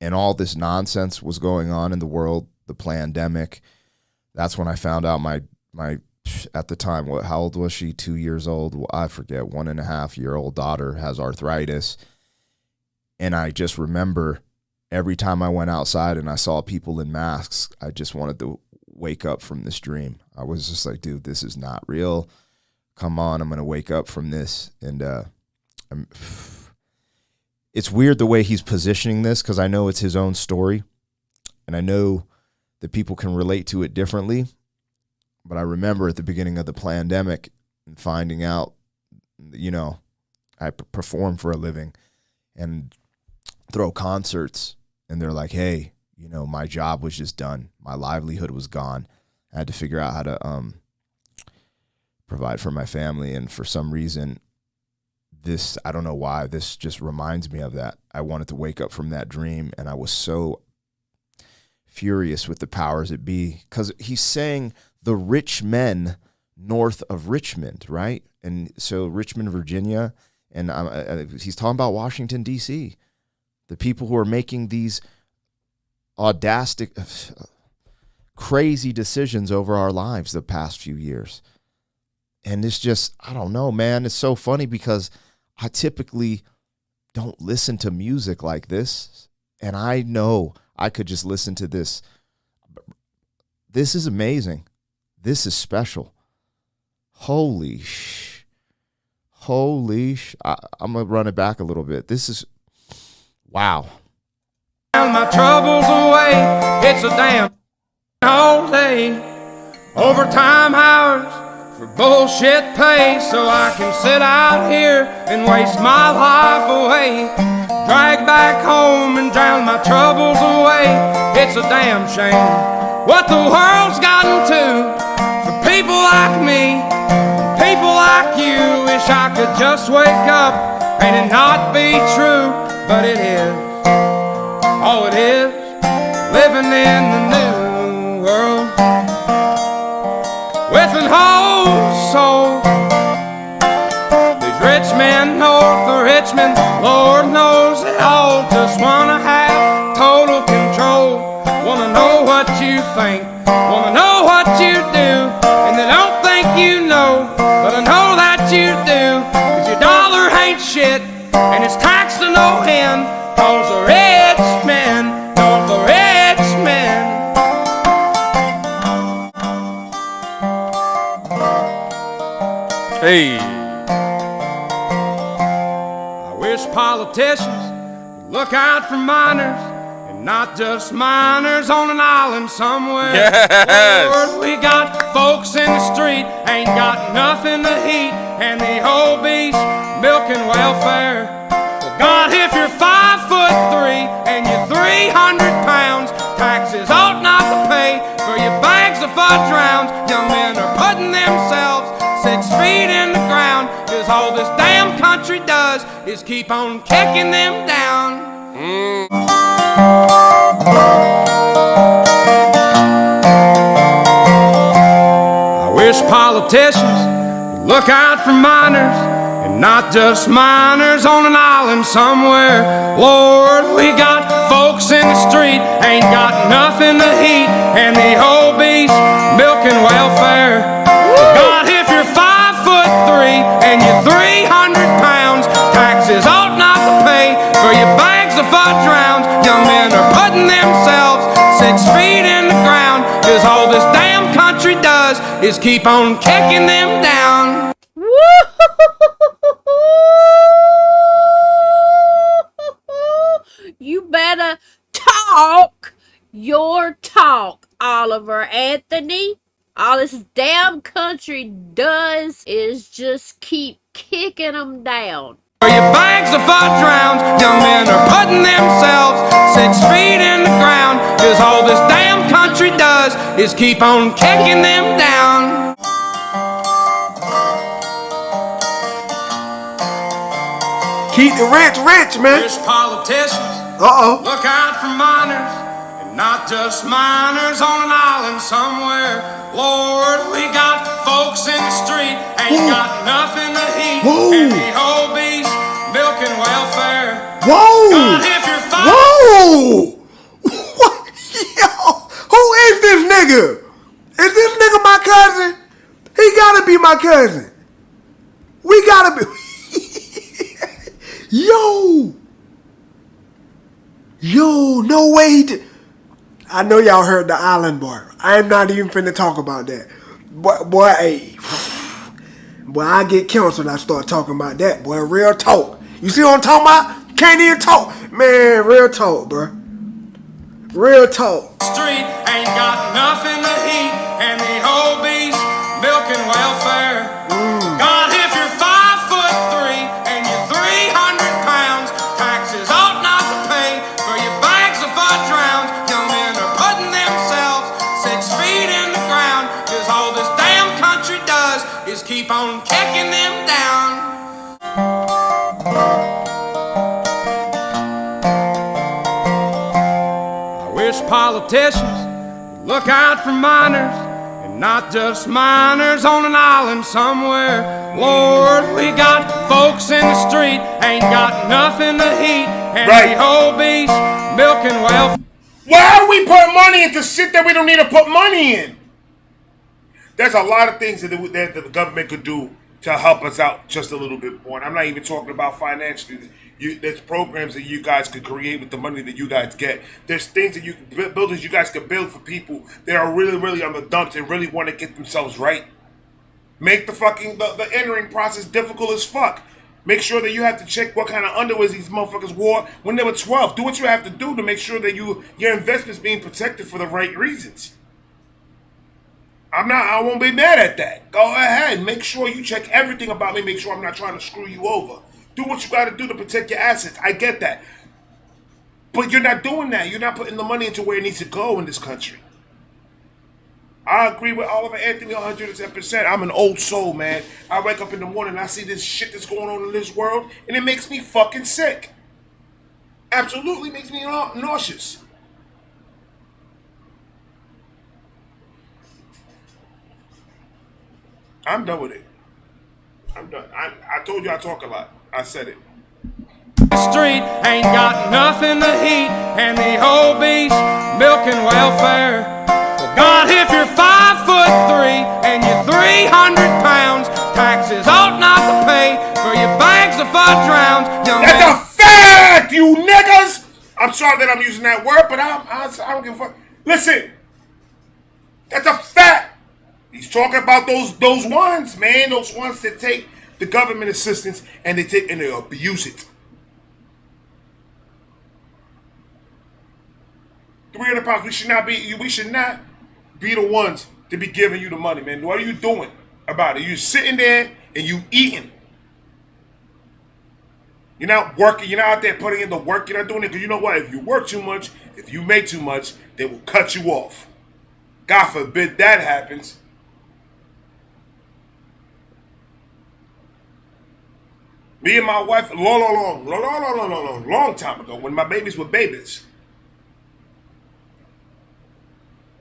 and all this nonsense was going on in the world, the pandemic. That's when I found out my at the time, how old was she? 2 years old? Well, I forget. 1.5-year-old daughter has arthritis. And I just remember every time I went outside and I saw people in masks, I just wanted to wake up from this dream. I was just like, dude, this is not real. Come on, I'm going to wake up from this. And it's weird the way he's positioning this because I know it's his own story. And I know that people can relate to it differently. But I remember at the beginning of the pandemic and finding out, you know, I perform for a living and throw concerts. And they're like, hey, you know, my job was just done. My livelihood was gone. I had to figure out how to provide for my family. And for some reason, this, I don't know why, this just reminds me of that. I wanted to wake up from that dream. And I was so furious with the powers that be. Because he's saying the rich men north of Richmond, right? And so Richmond, Virginia, and he's talking about Washington, D.C., the people who are making these audacity, crazy decisions over our lives the past few years. And it's just, I don't know, man. It's so funny because I typically don't listen to music like this. And I know I could just listen to this. This is amazing. This is special. Holy I'm going to run it back a little bit. This is, wow. My troubles away, it's a damn all day. Overtime hours for bullshit pay, so I can sit out here and waste my life away. Drag back home and drown my troubles away. It's a damn shame what the world's gotten to for people like me, people like you. Wish I could just wake up and it not be true, but it is. Oh, it is living in the new world with an whole soul. These rich men north of Richmond, Lord knows they all just wanna have total control. Wanna know what you think, wanna know what you do, and they don't think you know, but I know that you do. 'Cause your dollar ain't shit, and it's taxed to no end. 'Cause the rich men, cause the rich men. Hey. I wish politicians would look out for minors, and not just minors on an island somewhere. Yes. Lord, we got folks in the street, ain't got nothing to eat, and the whole beast milking welfare. God, if you're 5'3" and you're 300 pounds, taxes ought not to pay for your bags of fudge rounds. Young men are putting themselves 6 feet in the ground, 'cause all this damn country does is keep on kicking them down. I wish politicians would look out for minors, and not just minors on an island somewhere. Lord, we got folks in the street, ain't got nothing to eat, and the whole beast milking welfare. God, if you're 5'3" and you're 300 pounds, taxes ought not to pay for your bags of fudge rounds. Young men are putting themselves 6 feet in the ground, 'cause all this damn country does is keep on kicking them down. You better talk your talk, Oliver Anthony. All this damn country does is just keep kicking them down. For your bags of fudge rounds, young men are putting themselves 6 feet in the ground, 'cause all this damn country does is keep on kicking them down. Keep the rich, man. Wish politicians look out for minors, and not just minors on an island somewhere. Lord, we got folks in the street, ain't got nothing to eat, and the whole beast milking welfare. God, if you're Whoa! What? Yo, who is this nigga? Is this nigga my cousin? He gotta be my cousin. We gotta be. Yo, no way he did. I know y'all heard the island boy. I am not even finna talk about that. Boy, hey. Boy, I get canceled when I start talking about that. Boy, real talk. You see what I'm talking about? Can't even talk. Man, real talk, bro. Real talk. Street ain't got nothing to eat, and the whole beast milking welfare. God, if you're 5'3" and you're 300 pounds, taxes ought not to pay for your bags of fudge rounds. Young men are putting themselves 6 feet in the ground, 'cause all this damn country does is keep on kicking them down. I wish politicians would look out for minors, and not just miners on an island somewhere. Lord, we got folks in the street, ain't got nothing to eat, and Right. the whole beast milking welfare. Why are we putting money into shit that we don't need to put money in? There's a lot of things that the government could do to help us out just a little bit more. And I'm not even talking about financially. There's programs that you guys could create with the money that you guys get. There's things that buildings you guys could build for people that are really, really on the dumps and really want to get themselves right. Make the entering process difficult as fuck. Make sure that you have to check what kind of underwear these motherfuckers wore when they were 12. Do what you have to do to make sure that your investment's being protected for the right reasons. I won't be mad at that. Go ahead. Make sure you check everything about me. Make sure I'm not trying to screw you over. Do what you got to do to protect your assets. I get that. But you're not doing that. You're not putting the money into where it needs to go in this country. I agree with Oliver Anthony 110%. I'm an old soul, man. I wake up in the morning and I see this shit that's going on in this world, and it makes me fucking sick. Absolutely makes me nauseous. I'm done with it. I'm done. I told you I talk a lot. I said it. Street ain't got nothing to eat, and the whole beast milking welfare. Well, God, if you're 5'3" and you're 300 pounds, taxes ought not to pay for your bags of fudge rounds. That's a fact, you niggas. I'm sorry that I'm using that word, but I don't give a fuck. Listen, that's a fact. He's talking about those ones, man. Those ones that take the government assistance and they abuse it. 300 pounds. We should not be the ones to be giving you the money, man. What are you doing about it? You sitting there and you eating. You're not working. You're not out there putting in the work. You're not doing it because you know what? If you work too much, if you make too much, they will cut you off. God forbid that happens. Me and my wife, long time ago, when my babies were babies,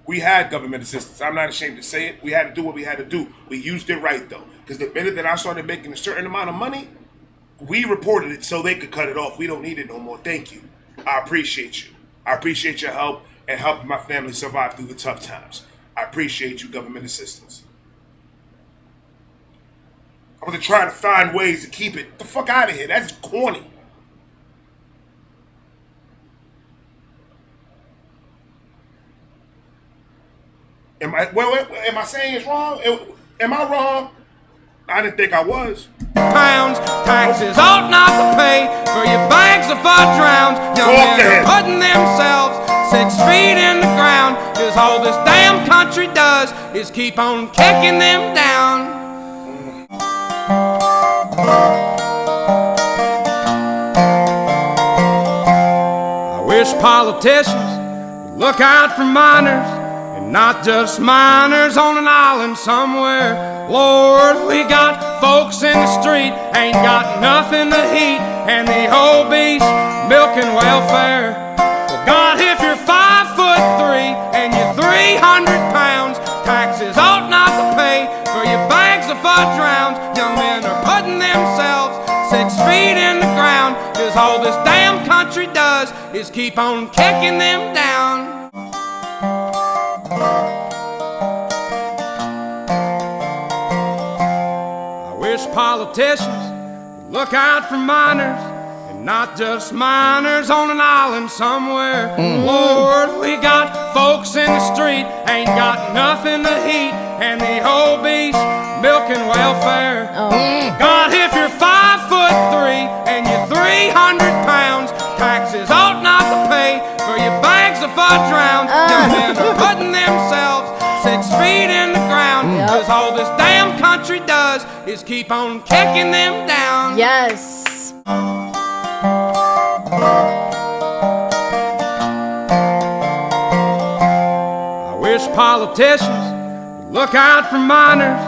we had government assistance. I'm not ashamed to say it. We had to do what we had to do. We used it right, though. Because the minute that I started making a certain amount of money, we reported it so they could cut it off. We don't need it no more. Thank you. I appreciate you. I appreciate your help and helping my family survive through the tough times. I appreciate you, government assistance. I was trying to find ways to keep it. Get the fuck out of here. That's corny. Am I saying it's wrong? Am I wrong? I didn't think I was. Pounds, taxes ought not to pay for your bags of fudge rounds. Young men are putting themselves 6 feet in the ground, cause all this damn country does is keep on kicking them down. I wish politicians would look out for miners, and not just miners on an island somewhere. Lord, we got folks in the street, ain't got nothing to eat, and the whole beast milking welfare. Well, God, if you're 5'3" and you're 300 pounds, taxes ought not to pay for your bags of fudge rounds. Young men are putting themselves 6 feet in the ground, cause all this damn country does is keep on kicking them down. Politicians look out for miners, and not just miners on an island somewhere. Lord, we got folks in the street, ain't got nothing to eat, and the whole beast milking welfare. God, if you're 5'3" and you're 300 pounds, taxes ought not to pay for your bags of fudge rounds. Young men are putting themselves 6 feet in the ground, cause all this damn country does is keep on kicking them down. Yes. I wish politicians would look out for miners,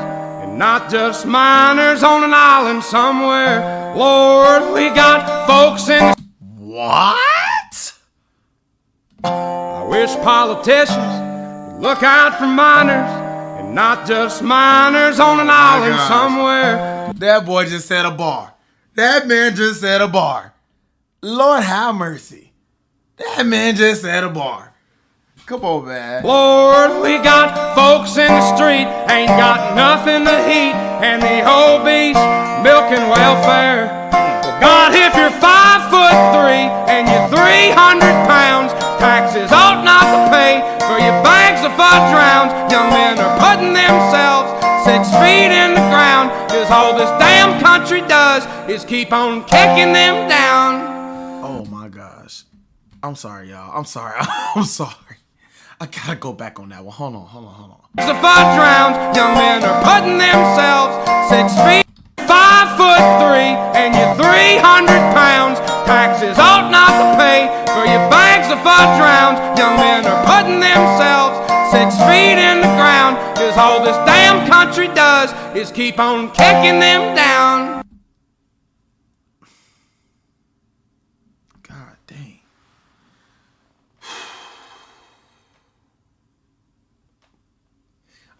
and not just miners on an island somewhere. Lord, we got folks in. What? I wish politicians would look out for miners, and and not just miners on an island somewhere. That boy just said a bar. That man just said a bar. Lord have mercy. That man just said a bar. Come on, man. Lord, we got folks in the street, ain't got nothing to eat, and the obese milking welfare. Well, God, if you're 5'3" and you're 300 pounds, taxes ought not to pay for your bags of fudge rounds. Young men are putting themselves 6 feet in the ground, 'cause all this damn country does is keep on kicking them down. Oh my gosh. I'm sorry, y'all. I'm sorry. I'm sorry. I gotta go back on that one. Hold on. The fudge rounds, young men are putting themselves 6 feet, 5'3", and you're 300 pounds. Taxes ought not to pay for your bags of fudge rounds. Young men are putting themselves 6 feet in the ground, 'cause all this damn country does is keep on kicking them down. God dang.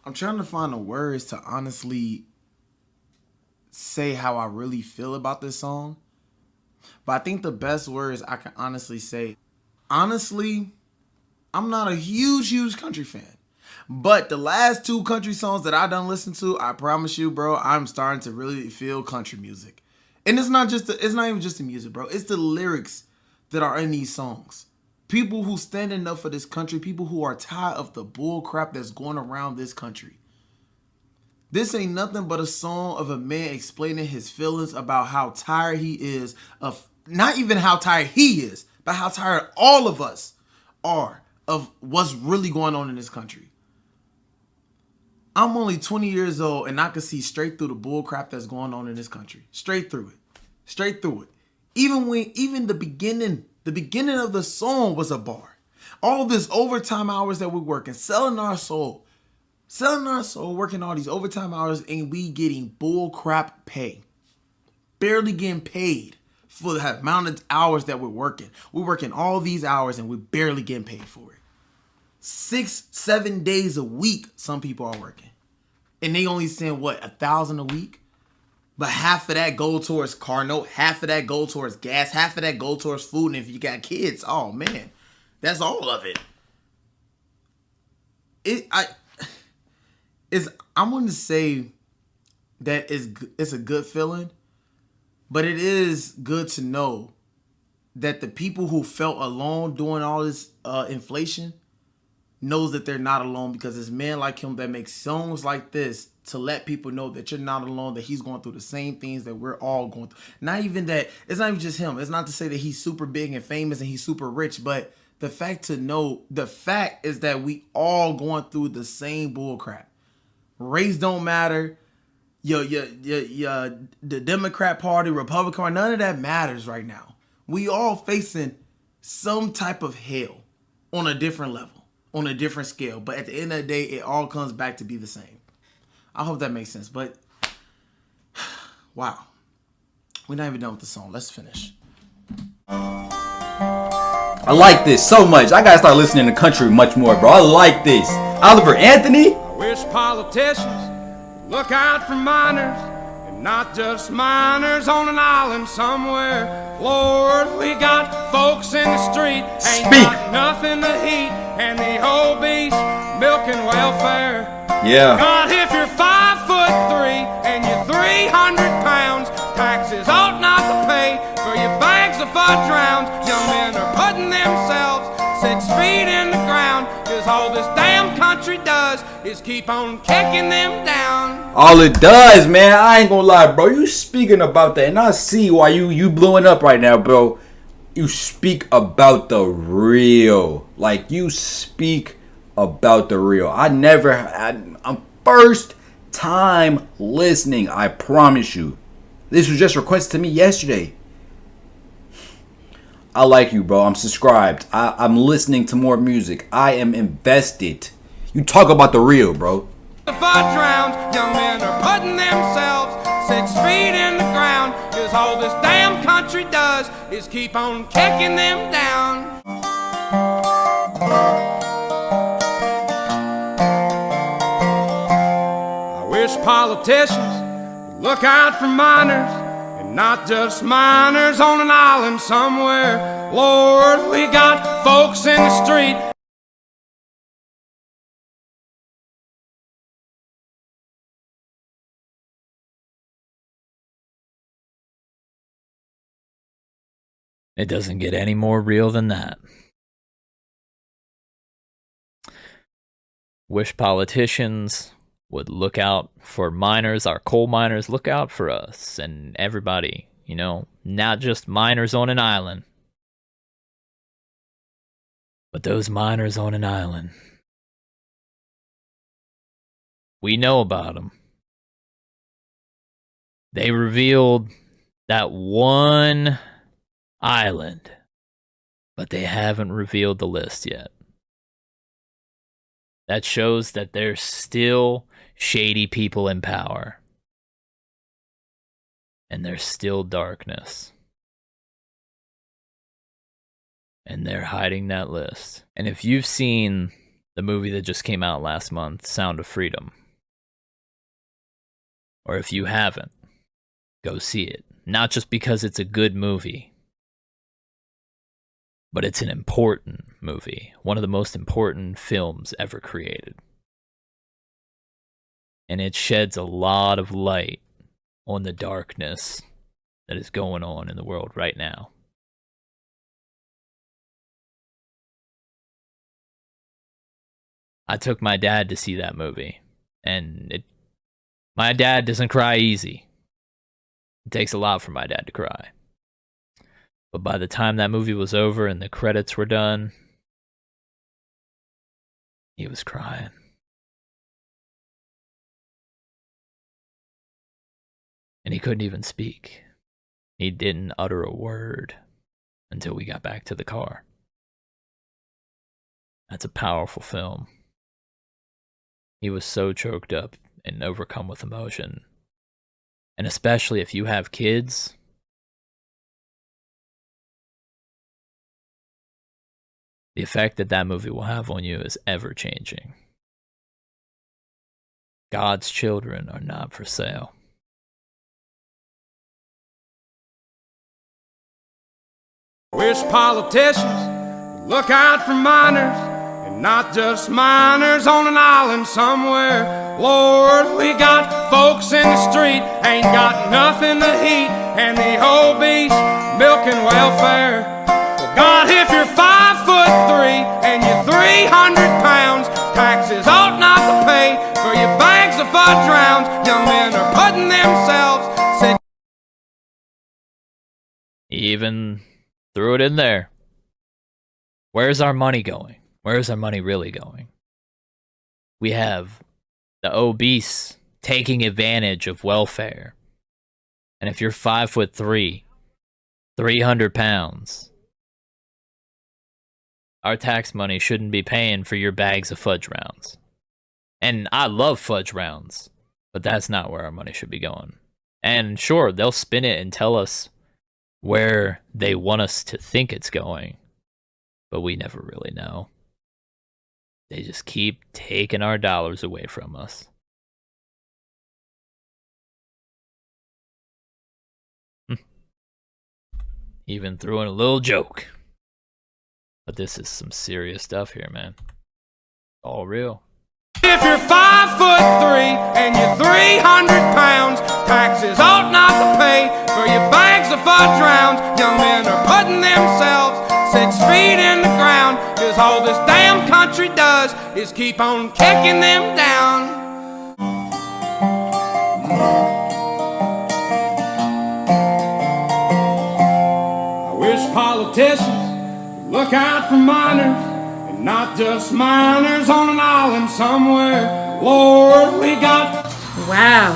I'm trying to find the words to honestly say how I really feel about this song. But I think the best words I can honestly say, honestly, I'm not a huge country fan. But the last 2 country songs that I done listen to, I promise you, bro, I'm starting to really feel country music. And it's not even just the music, bro. It's the lyrics that are in these songs. People who stand up for this country, people who are tired of the bull crap that's going around this country. This ain't nothing but a song of a man explaining his feelings about how tired he is of, not even how tired he is, but how tired all of us are of what's really going on in this country. I'm only 20 years old and I can see straight through the bull crap that's going on in this country. Straight through it. Even the beginning of the song was a bar. All this overtime hours that we're working, selling our soul, working all these overtime hours, and we getting bull crap pay. Barely getting paid for the amount of hours that we're working. We're working all these hours and we're barely getting paid for it. 6-7 days a week, some people are working. And they only send, $1,000 a week? But half of that go towards car note, half of that go towards gas, half of that go towards food. And if you got kids, oh man, that's all of it. I'm going to say that it's a good feeling, but it is good to know that the people who felt alone during all this inflation knows that they're not alone, because it's men like him that make songs like this to let people know that you're not alone, that he's going through the same things that we're all going through. Not even that, it's not even just him. It's not to say that he's super big and famous and he's super rich, but the fact is that we all going through the same bull crap. Race don't matter. The Democrat Party, Republican Party, none of that matters right now. We all facing some type of hell on a different level, on a different scale. But at the end of the day, it all comes back to be the same. I hope that makes sense. But wow, we're not even done with the song. Let's finish. I like this so much. I gotta start listening to country much more, bro. I like this. Oliver Anthony. I wish politicians look out for miners, and not just miners on an island somewhere. Lord, we got folks in the street, ain't got nothing to eat, and the obese milking welfare. Yeah. God, if you're 5'3" and you're 300 pounds, taxes ought not to pay for your bags of fudge rounds. Young men are putting themselves 6 feet in the ground, 'cause all this damn country does is keep on kicking them down. All it does, man, I ain't gonna lie, bro. You speaking about that, and I see why you blowing up right now, bro. You speak about the real. Like, you speak about the real. I'm first time listening, I promise you. This was just requested to me yesterday. I like you, bro. I'm subscribed. I'm listening to more music. I am invested. You talk about the real, bro. The fudge rounds, young men are putting themselves 6 feet in the ground, 'cause all this damn country does is keep on kicking them down. politicians would look out for minors, and not just minors on an island somewhere. Lord, we got folks in the street. It doesn't get any more real than that. Wish politicians would look out for miners, our coal miners, look out for us and everybody, you know, not just miners on an island, but those miners on an island. We know about them. They revealed that one island, but they haven't revealed the list yet. That shows that there's still shady people in power. And there's still darkness. And they're hiding that list. And if you've seen the movie that just came out last month, Sound of Freedom, or if you haven't, go see it. Not just because it's a good movie, but it's an important movie. One of the most important films ever created. And it sheds a lot of light on the darkness that is going on in the world right now. I took my dad to see that movie, and my dad doesn't cry easy. It takes a lot for my dad to cry. But by the time that movie was over and the credits were done, he was crying. And he couldn't even speak. He didn't utter a word until we got back to the car. That's a powerful film. He was so choked up and overcome with emotion. And especially if you have kids, the effect that that movie will have on you is ever-changing. God's children are not for sale. Wish politicians would look out for minors, and not just minors on an island somewhere. Lord, we got folks in the street, ain't got nothing to eat, and the obese milking welfare. Well, God, if you're 5'3" and you're 300 pounds, taxes ought not to pay for your bags of fudge rounds. Young men are putting themselves. He even threw it in there. Where's our money going? Where's our money really going? We have the obese taking advantage of welfare. And if you're 5'3", 300 pounds, our tax money shouldn't be paying for your bags of fudge rounds. And I love fudge rounds, but that's not where our money should be going. And sure, they'll spin it and tell us where they want us to think it's going, but we never really know. They just keep taking our dollars away from us. Even threw in a little joke. But this is some serious stuff here, man. All real. If you're 5'3" and you're 300 pounds, taxes ought not to pay for your bags of fudge rounds. Young men are putting themselves 6 feet in the ground, 'cause all this damn country does is keep on kicking them down. I wish politicians would look out for minors, and not just minors on an island somewhere. Lord, we got... Wow.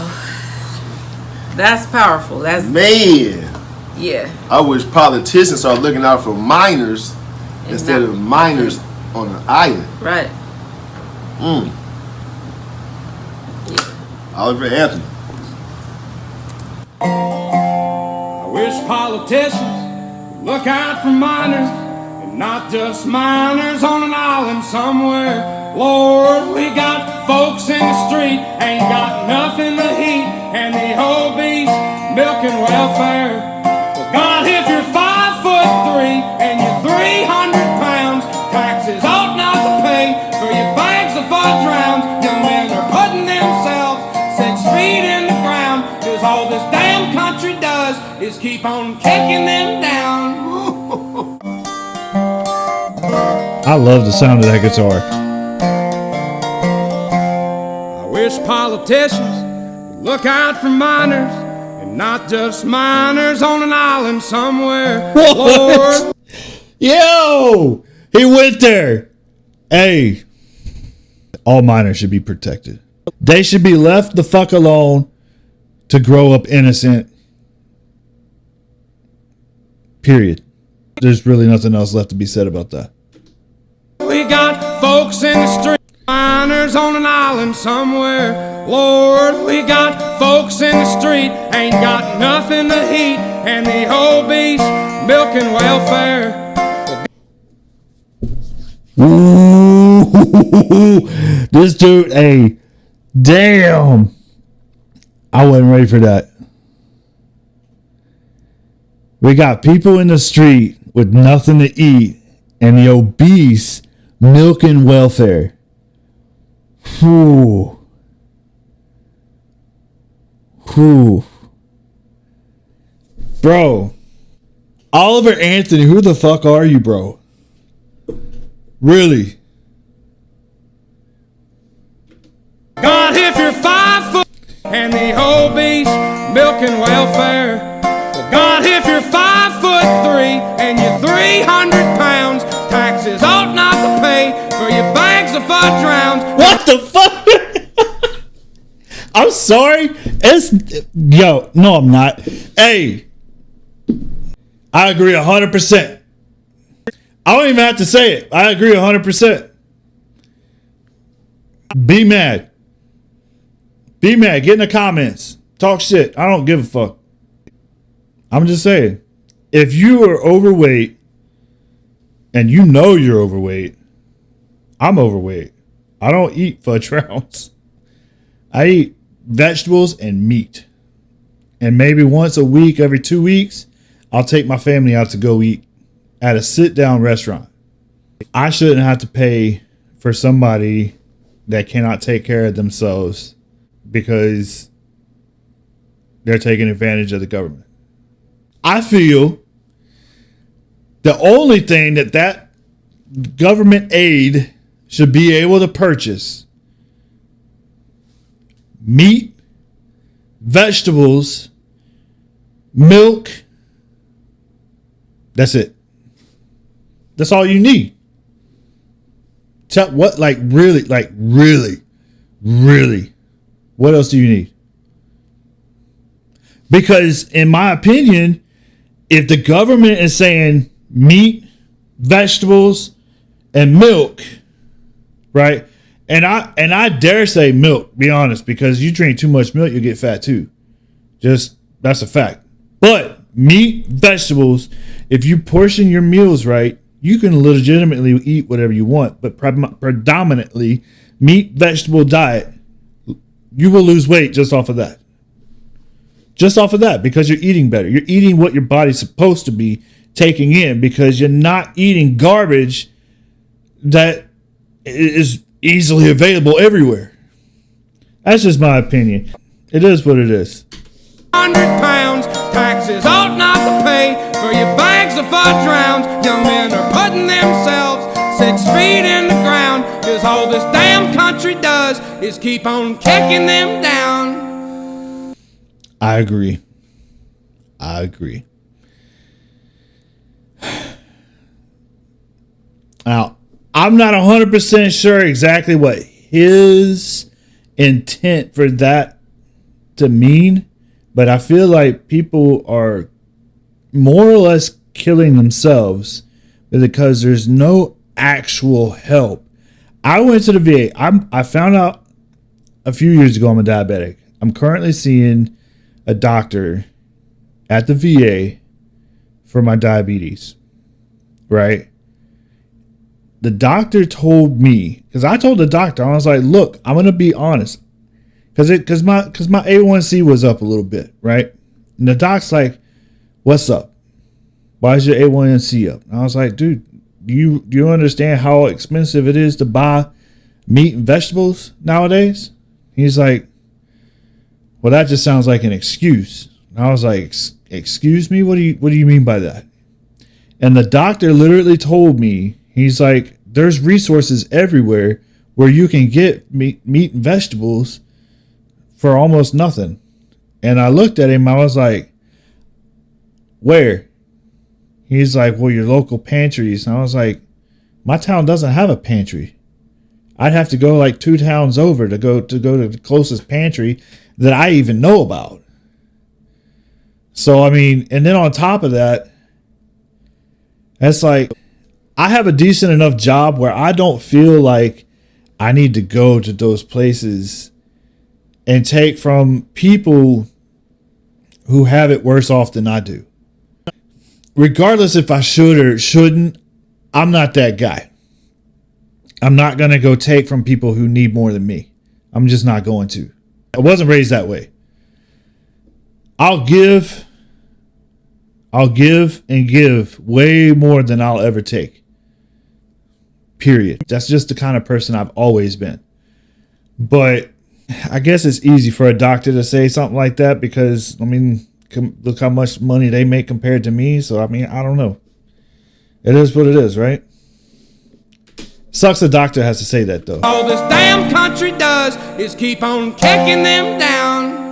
That's powerful. That's... Man. Yeah. I wish politicians start looking out for minors instead of minors on an island. Right. Oliver Anthony. I wish politicians would look out for minors, and not just minors on an island somewhere. Lord, we got folks in the street ain't got nothing to eat, and the obese milking welfare. Well, God, if you're 5'3" and you're 300 pounds, taxes ought not to pay for your bags of fudge rounds. Young men are putting themselves 6 feet in the ground, 'cause all this damn country does is keep on kicking them down. I love the sound of that guitar. I wish politicians would look out for minors, and not just minors on an island somewhere. What? Lord. Yo, he went there. Hey, all minors should be protected. They should be left the fuck alone to grow up innocent. Period. There's really nothing else left to be said about that. We got folks in the street, minors on an island somewhere. Lord, we got folks in the street, ain't got nothing to eat, and the obese milking welfare. Ooh, this dude, hey, damn. I wasn't ready for that. We got people in the street with nothing to eat, and the obese milking welfare. Whew. Whew. Bro, Oliver Anthony, who the fuck are you, bro? Really? God, if you're 5 foot and the obese milking welfare. Well, God, if you're 5'3" and you're 300 pounds, taxes ought not to pay for your bags of fudge rounds. What the fuck? I'm sorry. Yo, no, I'm not. Hey, I agree 100%. I don't even have to say it. I agree 100%. Be mad. Be mad. Get in the comments. Talk shit. I don't give a fuck. I'm just saying. If you are overweight and you know you're overweight, I'm overweight. I don't eat fudge rounds. I eat vegetables and meat. And maybe once a week, every 2 weeks, I'll take my family out to go eat at a sit-down restaurant. I shouldn't have to pay for somebody that cannot take care of themselves because they're taking advantage of the government. I feel the only thing that government aid should be able to purchase: meat, vegetables, milk. That's it. That's all you need. Tell what, really, what else do you need? Because in my opinion, if the government is saying meat, vegetables, and milk, right? And I dare say milk, be honest, because you drink too much milk, you'll get fat too. Just, that's a fact. But meat, vegetables, if you portion your meals right, you can legitimately eat whatever you want. But predominantly, meat, vegetable diet, you will lose weight just off of that. Just off of that, because you're eating better. You're eating what your body's supposed to be taking in, because you're not eating garbage that is easily available everywhere. That's just my opinion. It is what it is. 100 pounds, taxes ought not to pay for your bags of fudge rounds. Young men are putting themselves 6 feet in the ground, 'cause all this damn country does is keep on kicking them down. I agree. Now, I'm not 100% sure exactly what his intent for that to mean, but I feel like people are more or less killing themselves because there's no actual help. I went to the VA. I found out a few years ago I'm a diabetic. I'm currently seeing a doctor at the VA for my diabetes, right? the doctor told me, because I told the doctor, I was like, look, I'm gonna be honest, because my A1C was up a little bit, right? And the doc's like, what's up? Why is your A1C up? And I was like, dude, do you understand how expensive it is to buy meat and vegetables nowadays? He's like, well, that just sounds like an excuse. And I was like, excuse me? What do you mean by that? And the doctor literally told me, he's like, there's resources everywhere where you can get meat and vegetables for almost nothing. And I looked at him, I was like, where? He's like, well, your local pantries. And I was like, my town doesn't have a pantry. I'd have to go like 2 towns over to go to the closest pantry that I even know about. So, I mean, and then on top of that, it's like, I have a decent enough job where I don't feel like I need to go to those places and take from people who have it worse off than I do. Regardless if I should or shouldn't, I'm not that guy. I'm not going to go take from people who need more than me. I'm just not going to. I wasn't raised that way. I'll give and give way more than I'll ever take. Period. That's just the kind of person I've always been. But I guess it's easy for a doctor to say something like that because, I mean, look how much money they make compared to me. So, I mean, I don't know. It is what it is, right? Sucks the doctor has to say that, though. All this damn country does is keep on kicking them down.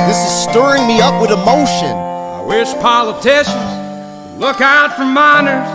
This is stirring me up with emotion. I wish politicians would look out for minors,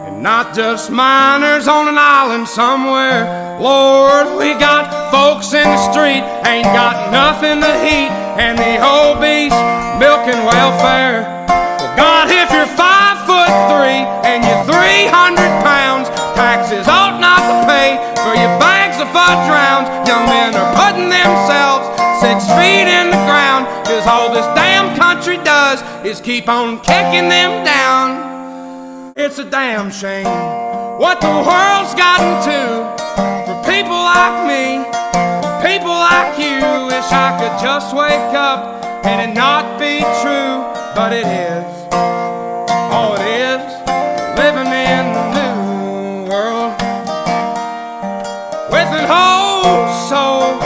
and not just minors on an island somewhere. Lord, we got folks in the street, ain't got nothing to eat, and the obese milking welfare. Well, God, if you're 5'3" and you're 300 pounds, taxes ought not to pay for your bags of fudge rounds. Young men are putting themselves 6 feet in the ground, 'cause all this damn country does is keep on kicking them down. It's a damn shame what the world's gotten to for people like me, people like you. Wish I could just wake up and it not be true, but it is. Oh, it is living in the new world with an whole soul.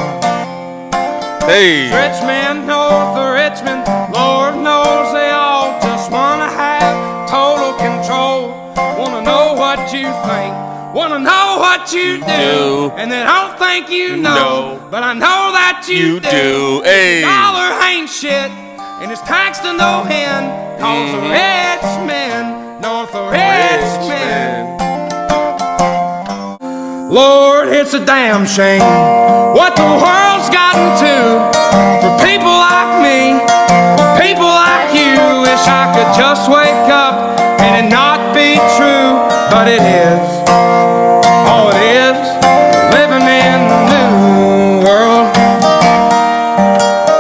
Hey. Richmond, north of Richmond, Lord knows they all just wanna have total control. Wanna know what you think, wanna know what you do, and they don't think you know, but I know that you do. Hey. Dollar ain't shit, and it's taxed to no end, 'cause the Richmond, north of Richmond. Lord, it's a damn shame what the world's gotten to for people like me, people like you. Wish I could just wake up and it not be true, but it is. Oh, it is living in the new world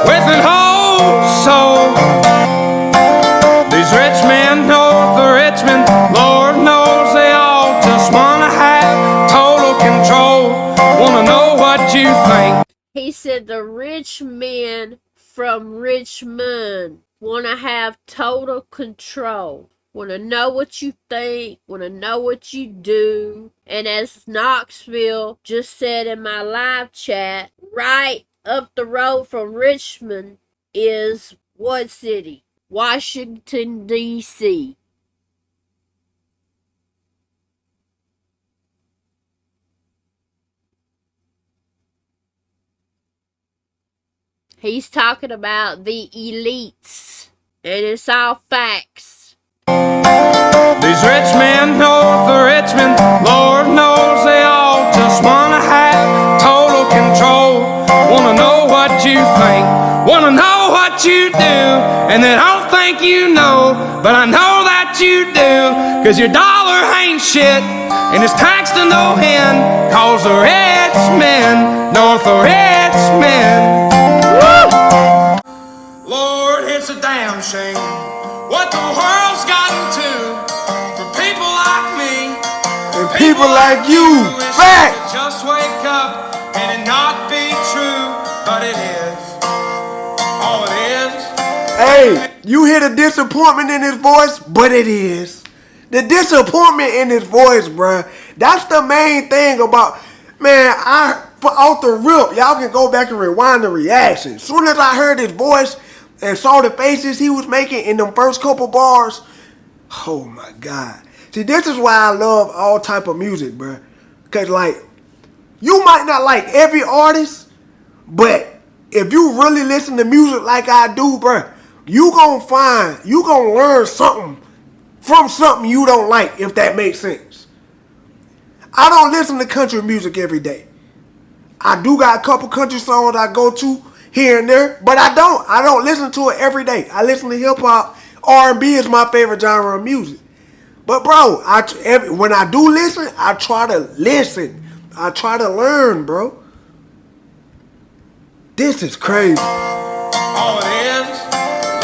with an whole soul. These rich men north of Richmond, Lord knows they all just wanna have total control. Wanna know what you think. He said the rich men from Richmond want to have total control. Want to know what you think, want to know what you do. And as Knoxville just said in my live chat, right up the road from Richmond is what city? Washington, D.C. He's talking about the elites, and it's all facts. These rich men north of Richmond, Lord knows they all just wanna have total control. Wanna know what you think, wanna know what you do, and they don't think you know, but I know that you do. 'Cause your dollar ain't shit, and it's taxed to no end, 'cause the rich men north of Richmond. Lord, it's a damn shame what the world's gotten to people like you. Fact. Just wake up and it not be true, but it is. All it is. Hey, you hear the disappointment in his voice? But it is. The disappointment in his voice, bruh. That's the main thing about, man, off the rip, y'all can go back and rewind the reaction. As soon as I heard his voice and saw the faces he was making in them first couple bars, oh my God. See, this is why I love all type of music, bruh. Because, like, you might not like every artist, but if you really listen to music like I do, bruh, you gonna learn something from something you don't like, if that makes sense. I don't listen to country music every day. I do got a couple country songs I go to here and there, but I don't listen to it every day. I listen to hip hop. R&B is my favorite genre of music. But bro, when I do listen, I try to listen. I try to learn, bro. This is crazy. All it is,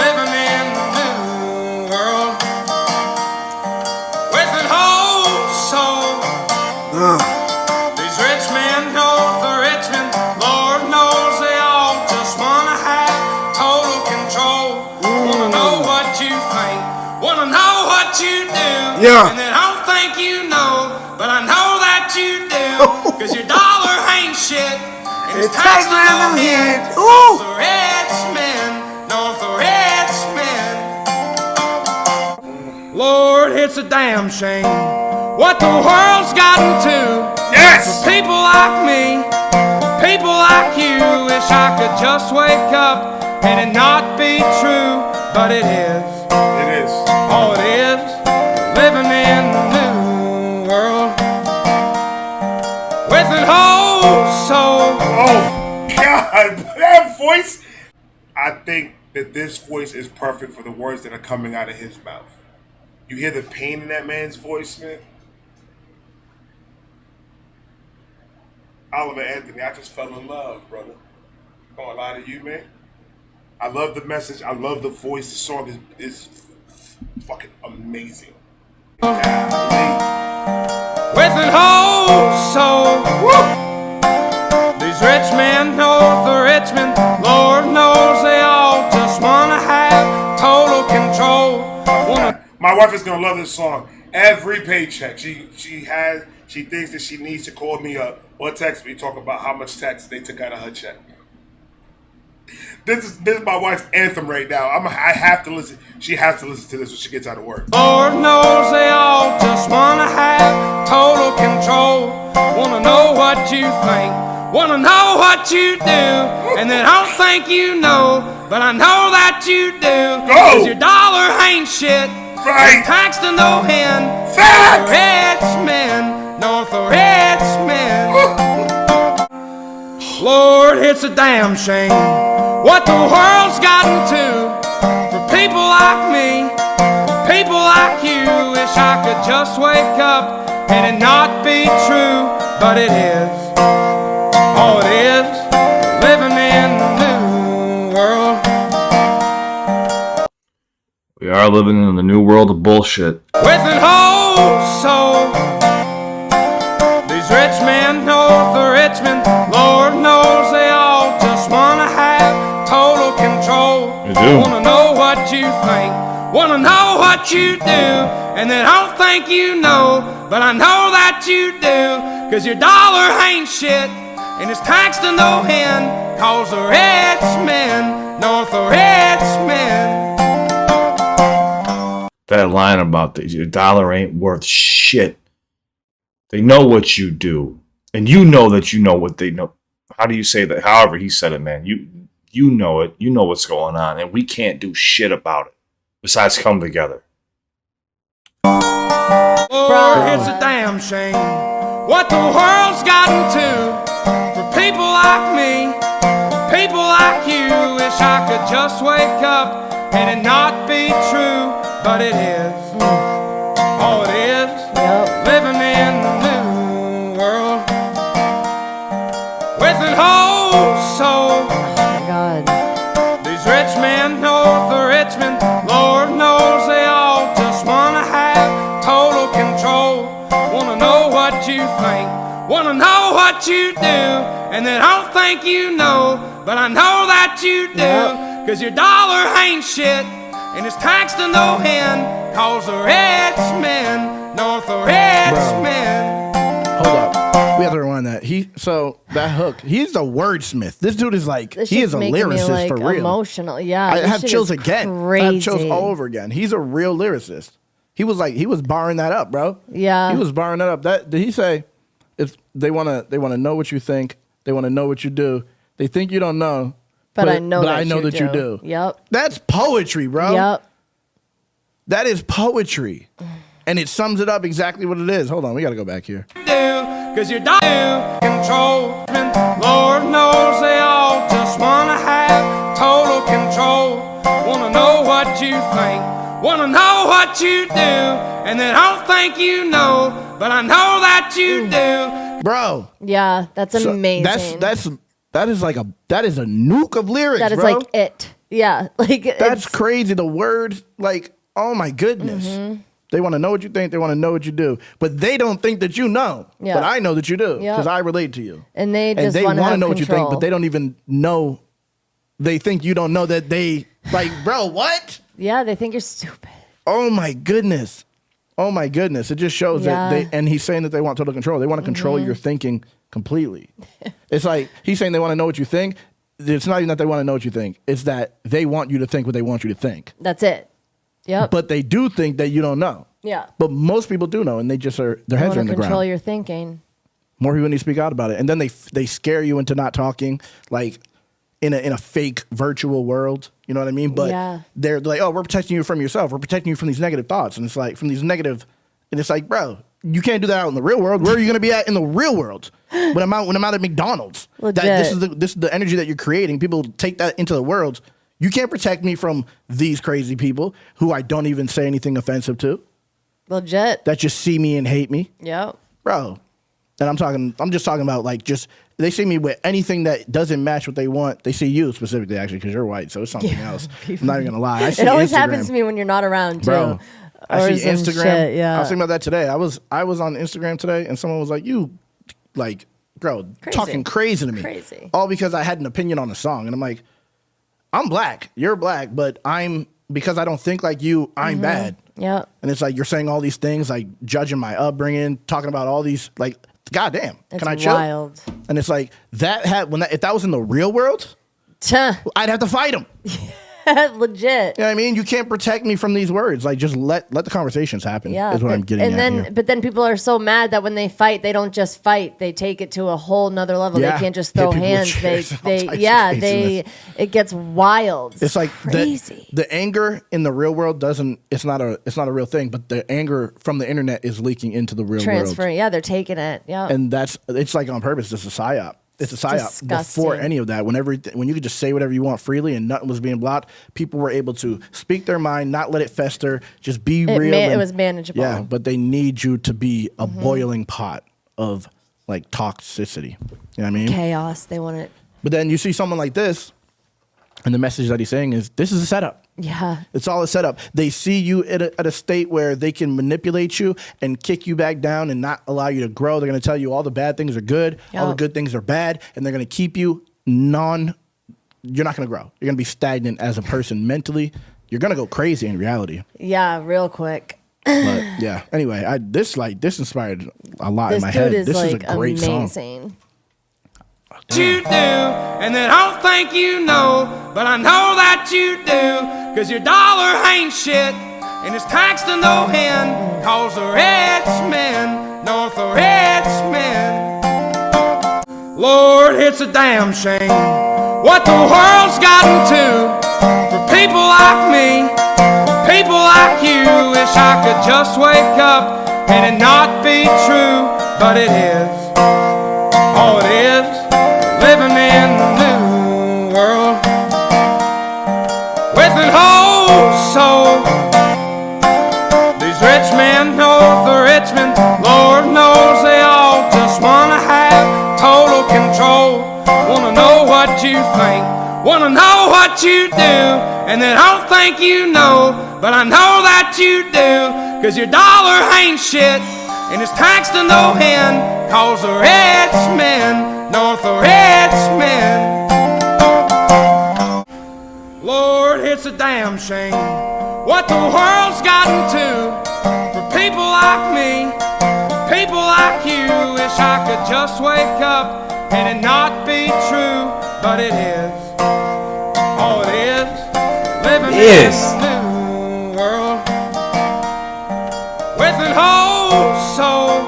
living in the new world with an whole soul. These rich men know the Richmond, Lord knows they all just wanna have total control. Wanna know what you think, wanna know what you do. Yeah. And then I don't think you know, but I know that you do. Cause your dollar ain't shit. And it's taxed on the hands. North of Richmond, north of Richmond. Lord, it's a damn shame what the world's gotten to. Yes! For people like me, people like you. Wish I could just wake up and it not be true, but it is. It is. All it is, living in the new world with an whole soul. Oh, God. That voice. I think that this voice is perfect for the words that are coming out of his mouth. You hear the pain in that man's voice, man? Oliver Anthony, I just fell in love, brother. I'm gonna lie to you, man. I love the message. I love the voice. The song is fucking amazing. With an whole soul. Woo! These rich men know the Richmond, Lord knows they all just wanna have total control. My wife is gonna love this song. Every paycheck, she thinks that she needs to call me up or text me, talk about how much tax they took out of her check. This is my wife's anthem right now. I have to listen. She has to listen to this when she gets out of work. Lord knows they all just wanna have total control. Wanna know what you think, wanna know what you do, and then I don't think you know, but I know that you do. Go! Cause your dollar ain't shit. Right. It's taxed to no end. Fact! Richmond, north of Richmond. Lord, it's a damn shame what the world's gotten to. For people like me, people like you. Wish I could just wake up and it not be true, but it is. All it is, living in the new world. We are living in the new world of bullshit. With an whole soul. These rich men know the Richmond, Lord knows they all just wanna have total control. They do. Wanna know what you think, wanna know what you do, and then I don't think you know, but I know that you do. Cause your dollar ain't shit, and it's taxed to no end. Cause the rich men, north of Richmond. That line about your dollar ain't worth shit. They know what you do. And you know that you know what they know. How do you say that? However he said it, man. You know it. You know what's going on. And we can't do shit about it. Besides come together. Lord, it's a damn shame what the world's gotten to. For people like me, people like you. Wish I could just wake up and it not be true, but it is. All it is, living in the new world with an whole soul. Oh my God. These rich men know the Richmond, Lord knows they all just wanna have total control. Wanna know what Wanna know what you do, and they don't think you know, but I know that you do. Cause your dollar ain't shit, and it's taxed to no end. Cause the rich men, north of Richmond. Hold up. We have to rewind that. That hook, he's a wordsmith. This dude is like, This he shit's is a making me, lyricist like, for real. emotional. Yeah, I this have shit chills is again. I have chills crazy. all over again. He's a real lyricist. He was barring that up, bro. Yeah. He was barring that up. Did he say, if they wanna know what you think, they wanna know what you do. They think you don't know. But I know that you do. Yep. That's poetry, bro. Yep. That is poetry. And it sums it up exactly what it is. Hold on, we gotta go back here. Cause your dollar control. Lord knows they all just wanna have total control. Wanna know what you think, wanna know what you do, and they don't think you know, but I know that you do. Bro. Yeah, that's amazing. That is a nuke of lyrics, That is bro. like it. Yeah. Like That's crazy. The words, like, oh my goodness. Mm-hmm. They want to know what you think. They want to know what you do. But they don't think that you know. Yeah. But I know that you do. Yep. Because I relate to you. And they just want wanna to have know what you think, control. but they don't even know. They think you don't know that they, like, bro, what? Yeah, they think you're stupid. Oh my goodness. Oh my goodness. It just shows that Yeah. and he's saying that they want total control. They want to control your thinking completely. It's like, he's saying they want to know what you think. It's not even that they want to know what you think. It's that they want you to think what they want you to think. That's it. Yep. But they do think that you don't know. Yeah. But most people do know, and they just their heads are in the Control ground. your thinking. More people need to speak out about it, and then they scare you into not talking, like in a fake virtual world. You know what I mean? But Yeah. they're like, oh, we're protecting you from yourself. We're protecting you from these negative thoughts, and it's like and it's like, bro, you can't do that out in the real world. Where are you going to be at in the real world when I'm out at McDonald's? Legit. This is the energy that you're creating. People take that into the world. You can't protect me from these crazy people who I don't even say anything offensive to. Legit. That just see me and hate me. Yep. Bro. And I'm just talking about like they see me with anything that doesn't match what they want. They see you specifically actually because you're white, so it's something else. I'm not even gonna lie. I see It always Instagram. happens to me when you're not around too. Bro. I Or see some Instagram. shit, yeah. I was thinking about that today. I was on Instagram today and someone was like, you like, bro, talking crazy to me. Crazy. All because I had an opinion on a song. And I'm like, I'm black. You're black, but because I don't think like you, I'm bad. Yeah. And it's like you're saying all these things, like judging my upbringing, talking about all these, like, goddamn, It's can I chill? wild. And it's like if that was in the real world, I'd have to fight him. Legit. You know what I mean? You can't protect me from these words. Like, just let the conversations happen. Yeah. Is what I'm getting at here. But then people are so mad that when they fight, they don't just fight. They take it to a whole nother level. Yeah. They can't just Hit throw people with hands. chairs and all types of craziness. It gets wild. It's like crazy. the anger in the real world it's not a real thing, but the anger from the internet is leaking into the real Transferring. world. Yeah, they're taking it. Yeah. And it's like on purpose. It's a psyop. It's a psyop. Disgusting. Before any of that, when you could just say whatever you want freely and nothing was being blocked, people were able to speak their mind, not let it fester, just be real. It was manageable. Yeah, but they need you to be a boiling pot of like toxicity. You know what I mean? Chaos. They want it. But then you see someone like this, and the message that he's saying is, this is a setup. Yeah. It's all a setup. They see you at a state where they can manipulate you and kick you back down and not allow you to grow. They're going to tell you all the bad things are good, all the good things are bad, and they're going to keep you you're not going to grow. You're going to be stagnant as a person mentally. You're going to go crazy in reality. Yeah, real quick. But yeah, anyway, this inspired a lot in my head. This is a great amazing. song. You do, and they don't think you know, but I know that you do, cause your dollar ain't shit, and it's taxed to no end, cause the rich men, north of Richmond. Lord, it's a damn shame what the world's gotten to, for people like me, people like you. Wish I could just wake up and it not be true, but it is. Oh, it is. Living in the new world with an whole soul. These rich men north of Richmond, Lord knows they all just wanna have total control. Wanna know what you think, wanna know what you do, and they don't think you know, but I know that you do, cause your dollar ain't shit, and it's taxed to no end, cause the rich men, north of Richmond. Lord, it's a damn shame what the world's gotten to for people like me, people like you. Wish I could just wake up and it not be true, but it is. Oh, it is. Living in a new world with an whole soul.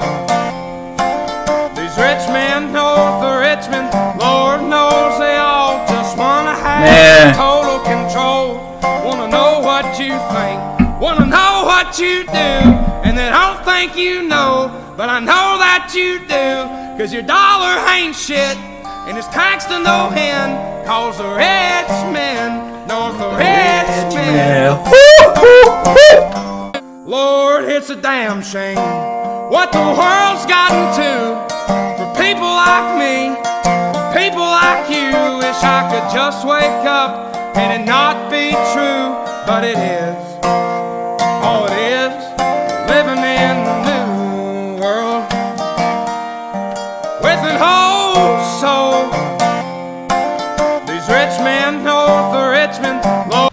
These rich men north of Richmond, Lord knows they all just wanna have total control. Wanna know what you think, wanna know what you do, and they don't think you know, but I know that you do, cause your dollar ain't shit, and it's taxed to no end, cause the rich men, north of Richmond. Lord, it's a damn shame what the world's gotten to for people like me, people like you. Wish I could just wake up and it not be true, but it is. Oh, it is. Living in a new world with an whole soul. These rich men north of Richmond, Lord.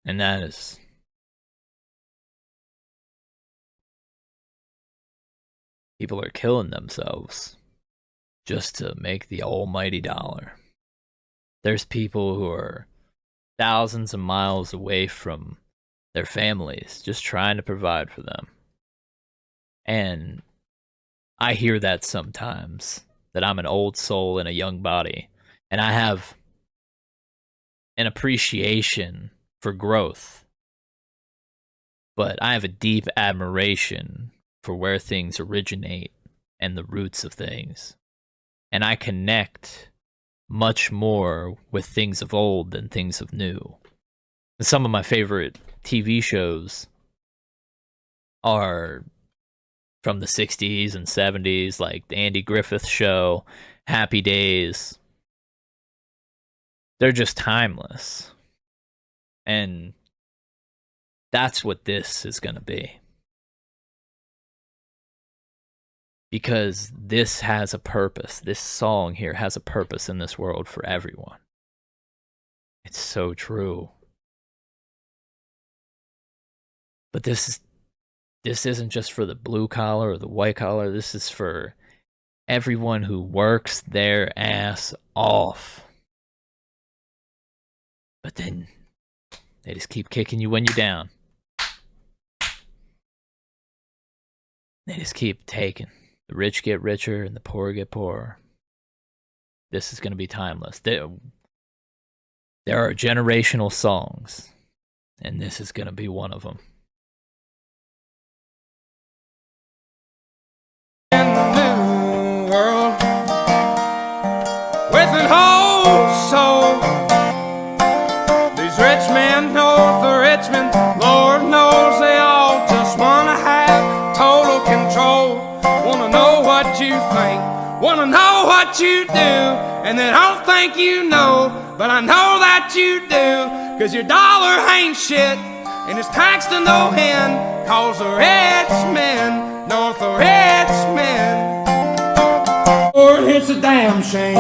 And that is people are killing themselves just to make the almighty dollar. There's people who are thousands of miles away from their families just trying to provide for them. And I hear that sometimes, that I'm an old soul in a young body, and I have an appreciation for growth, but I have a deep admiration for where things originate and the roots of things. And I connect much more with things of old than things of new. And some of my favorite TV shows are from the 60s and 70s, like the Andy Griffith Show, Happy Days. They're just timeless. And that's what this is going to be. Because this has a purpose. This song here has a purpose in this world for everyone. It's so true. But this isn't just for the blue collar or the white collar. This is for everyone who works their ass off. But then they just keep kicking you when you're down. They just keep taking. The rich get richer and the poor get poorer. This is going to be timeless. There are generational songs, and this is going to be one of them. In the new world with an whole soul. These rich men north of Richmond, Lord knows they all just want to have total control. Want to know what you think, want to know what you do, and they don't think you know, but I know that you do, cause your dollar ain't shit, and it's taxed to no end, cause the rich men, north of Richmond. Lord, it's a damn shame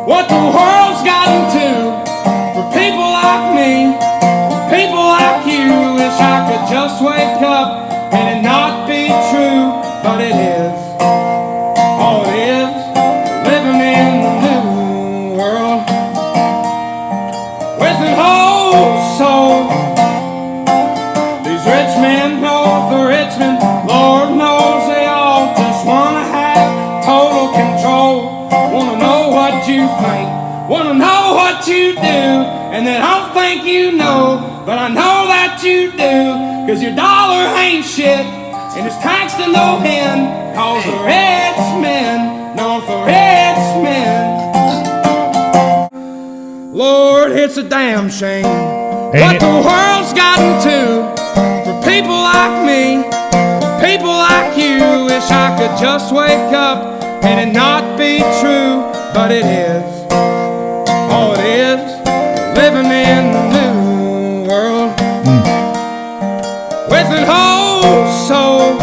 what the world's gotten to for people like me, people like you. Wish I could just wake up and it not be true, but it is. Oh, it is. Living in the new world with an whole soul. These rich men north of Richmond, Lord knows they all just want to have total control. Want to know what you think, want to know what you do, and they don't think you know, but I know that you do, cause your dollar ain't shit, and it's taxed to no end, cause the rich men, north of Richmond. it's a damn shame Ain't what it? the world's gotten to for people like me, people like you. Wish I could just wake up and it not be true, but it is. Oh, it is. Living in the new world with an whole soul.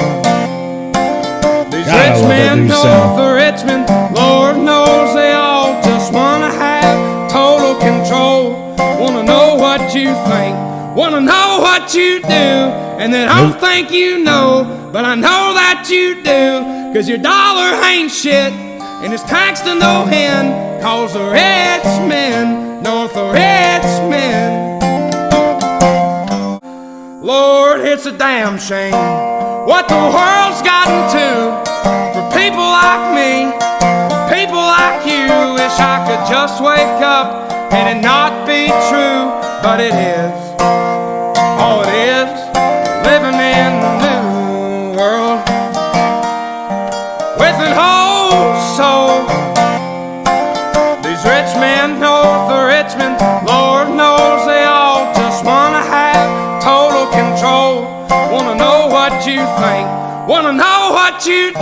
These God, I rich love that men dude's north sound. of Richmond, Lord knows they all just wanna have total control. Wanna know what you think, wanna know what you do, and then I don't think you know, but I know that you do. Cause your dollar ain't shit, and it's taxed to no end. Cause the rich men north of Richmond. Lord, it's a damn shame what the world's gotten to for people like me, people like you. Wish I could just wake up and it not be true, but it is. Oh, it is. Living in the new world with an whole soul. These rich men north of Richmond, Lord knows they all just wanna have total control. Wanna know what you think, wanna know what you do,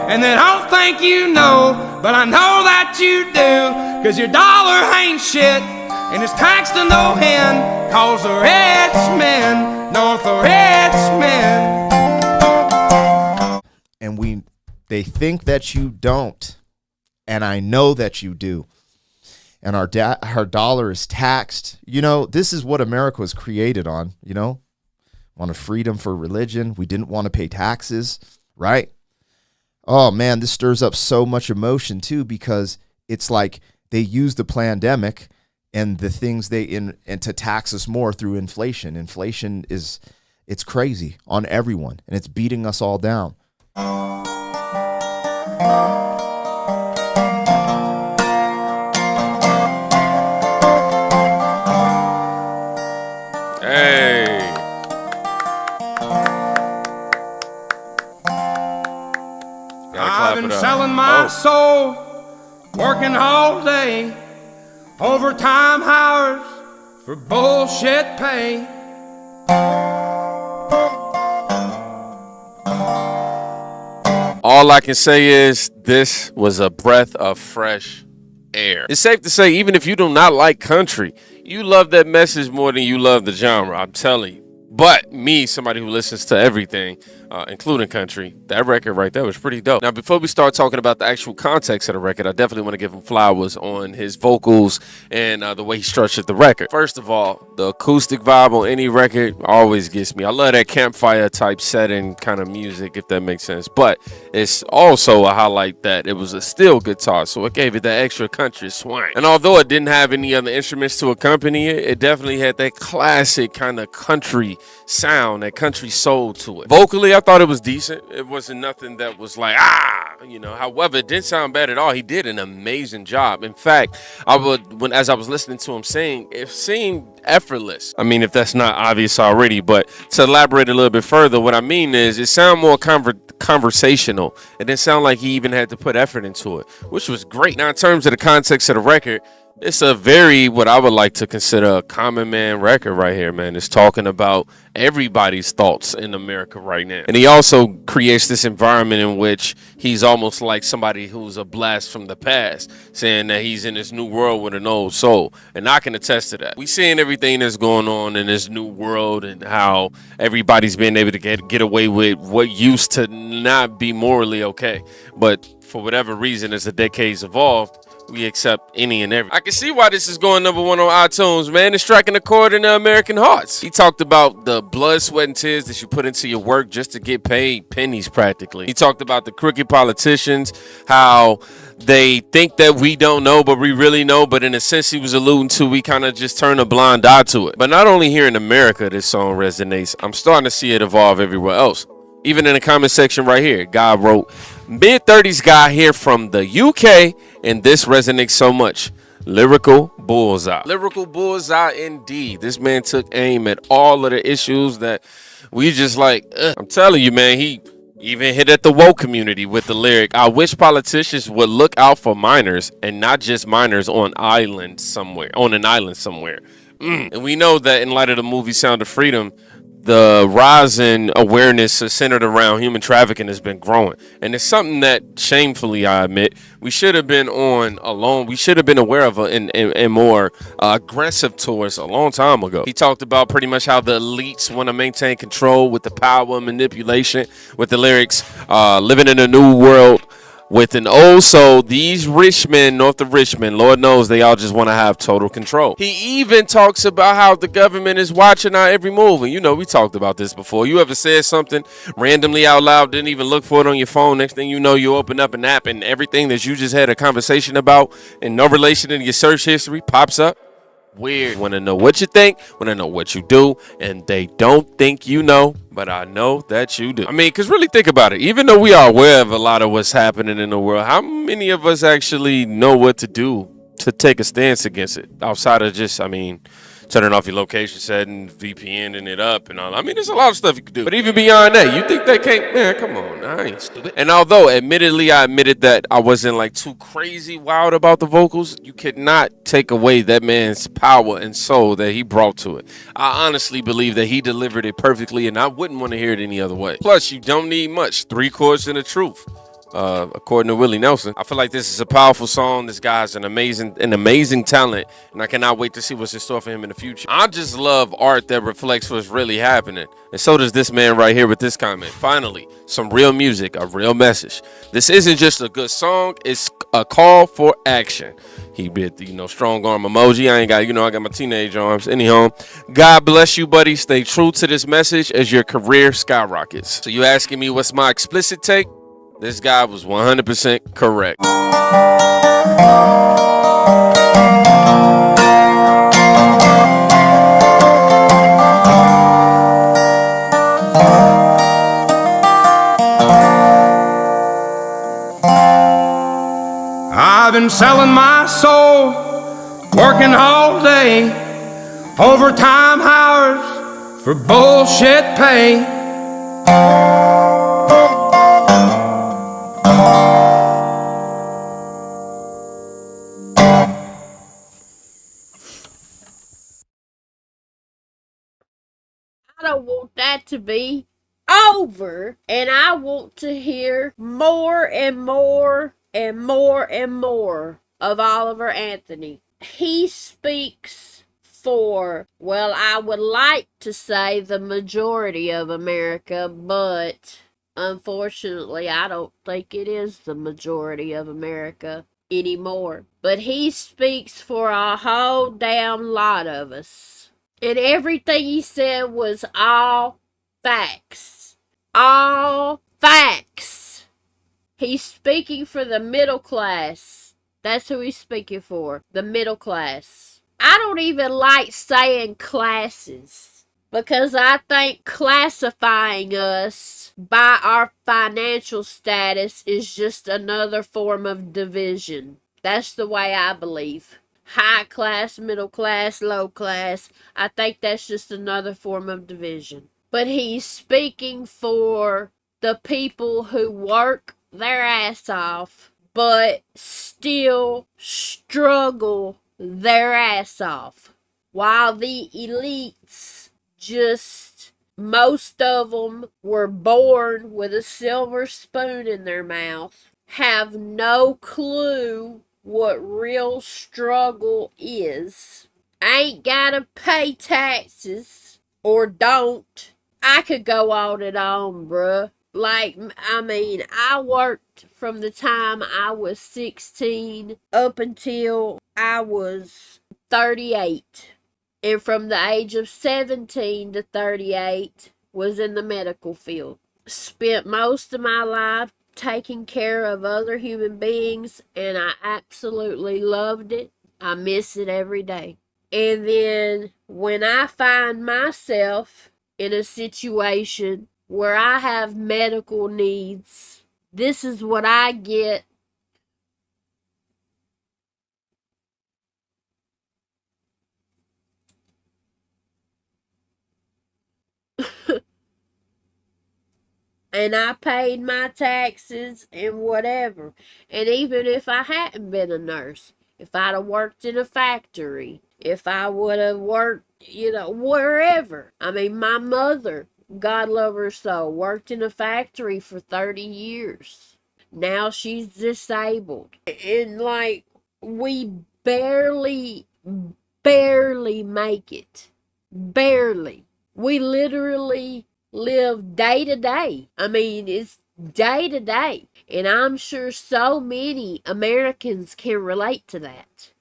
and then I don't think you know, but I know that you do. Cause your dollar ain't shit, and it's taxed to no end. Cause the rich men north of Richmond. And they think that you don't, and I know that you do. And our dollar is taxed. You know, this is what America was created on, you know? Want a freedom for religion. We didn't want to pay taxes, right? Oh man, this stirs up so much emotion too, because it's like they use the pandemic and the things and to tax us more through inflation. Inflation it's crazy on everyone, and it's beating us all down. Hey. I've been selling my soul, working all day, overtime hours for bullshit pay. All I can say is this was a breath of fresh air. It's safe to say, even if you do not like country, you love that message more than you love the genre. I'm telling you. But me, somebody who listens to everything, including country, that record right there was pretty dope. Now, before we start talking about the actual context of the record, I definitely want to give him flowers on his vocals and the way he structured the record. First of all, the acoustic vibe on any record always gets me. I love that campfire type setting kind of music, if that makes sense. But it's also a highlight that it was a steel guitar, so it gave it that extra country swing. And although it didn't have any other instruments to accompany it, it definitely had that classic kind of country sound, that country soul to it. Vocally, I thought it was decent. It wasn't nothing that was like, however, it didn't sound bad at all. He did an amazing job. In fact, as I was listening to him sing, it seemed effortless. I mean, if that's not obvious already, but to elaborate a little bit further, what I mean is it sounded more conversational. It didn't sound like he even had to put effort into it, which was great. Now, in terms of the context of the record, it's a very, what I would like to consider a common man record right here, man. It's talking about everybody's thoughts in America right now. And he also creates this environment in which he's almost like somebody who's a blast from the past, saying that he's in this new world with an old soul. And I can attest to that. We seeing everything that's going on in this new world and how everybody's been able to get away with what used to not be morally okay. But for whatever reason, as the decades evolved, we accept any and every. I can see why this is going #1 on iTunes, man. It's striking a chord in the American hearts. He talked about the blood, sweat, and tears that you put into your work just to get paid pennies practically. He talked about the crooked politicians, how they think that we don't know, but we really know. But in a sense he was alluding to, we kind of just turn a blind eye to it. But not only here in America this song resonates, I'm starting to see it evolve everywhere else. Even in the comment section right here, guy wrote, mid-30s guy here from the UK, and this resonates so much. Lyrical bullseye. Lyrical bullseye indeed. This man took aim at all of the issues that we just like. I'm telling you, man, he Even hit at the woke community with the lyric, I wish politicians would look out for minors and not just minors on an island somewhere. And we know that in light of the movie Sound of Freedom, the rise in awareness centered around human trafficking has been growing. And it's something that, shamefully, I admit, we should have been on alone. We should have been aware of and more aggressive towards a long time ago. He talked about pretty much how the elites want to maintain control with the power and manipulation with the lyrics, living in a new world with an old soul. These rich men north of Richmond, Lord knows they all just want to have total control. He even talks about how the government is watching our every move. And you know, we talked about this before. You ever said something randomly out loud, didn't even look for it on your phone. Next thing you know, you open up an app and everything that you just had a conversation about and no relation in your search history pops up? Weird. Want to know what you think, want to know what you do, and they don't think you know, but I know that you do. I mean, because really think about it. Even though we are aware of a lot of what's happening in the world, how many of us actually know what to do to take a stance against it outside of just, turning off your location setting, VPNing it up, and all? I mean, there's a lot of stuff you can do. But even beyond that, you think they can't? Man, come on, I ain't stupid. And although, admittedly, I admitted that I wasn't like too crazy wild about the vocals, you could not take away that man's power and soul that he brought to it. I honestly believe that he delivered it perfectly, and I wouldn't want to hear it any other way. Plus, you don't need much. 3 chords and the truth. According to Willie Nelson, I feel like this is a powerful song. This guy has an amazing talent, and I cannot wait to see what's in store for him in the future. I just love art that reflects what's really happening, and so does this man right here with this comment. Finally, some real music, a real message. This isn't just a good song; it's a call for action. He bit the strong arm emoji. I ain't got I got my teenage arms. Anyhow, God bless you, buddy. Stay true to this message as your career skyrockets. So you asking me what's my explicit take? This guy was 100% correct. I've been selling my soul, working all day, overtime hours for bullshit pay. I don't want that to be over, and I want to hear more and more and more and more of Oliver Anthony. He speaks for, well, I would like to say the majority of America, but unfortunately, I don't think it is the majority of America anymore. But he speaks for a whole damn lot of us. And everything he said was all facts. All facts. He's speaking for the middle class. That's who he's speaking for. The middle class. I don't even like saying classes, because I think classifying us by our financial status is just another form of division. That's the way I believe. High class, middle class, low class. I think that's just another form of division. But he's speaking for the people who work their ass off, but still struggle their ass off. While the elites most of them were born with a silver spoon in their mouth, have no clue what real struggle is, ain't gotta pay taxes, or don't. I could go on and on, bruh. I worked from the time I was 16 up until I was 38. And from the age of 17 to 38 was in the medical field. Spent most of my life taking care of other human beings, and I absolutely loved it. I miss it every day. And then when I find myself in a situation where I have medical needs, this is what I get. and I paid my taxes and whatever. And even if I hadn't been a nurse, if I'd have worked in a factory, if I would have worked, wherever. I mean, my mother, God love her soul, worked in a factory for 30 years. Now she's disabled. And like, we barely make it. Barely. We literally live day to day. I mean, it's day to day. And I'm sure so many Americans can relate to that.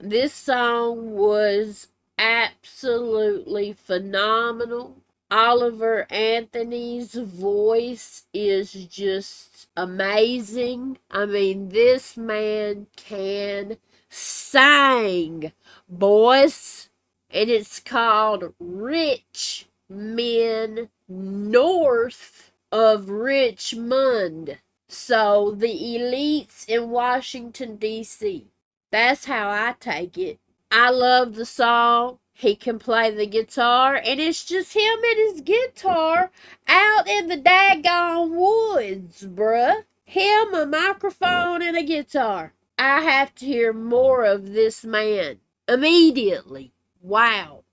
This song was absolutely phenomenal. Oliver Anthony's voice is just amazing. I mean, this man can sing, boys. And it's called Rich Men North of Richmond. So the elites in Washington, D.C. That's how I take it. I love the song. He can play the guitar, and it's just him and his guitar out in the daggone woods, bruh. Him, a microphone, and a guitar. I have to hear more of this man immediately. Wow.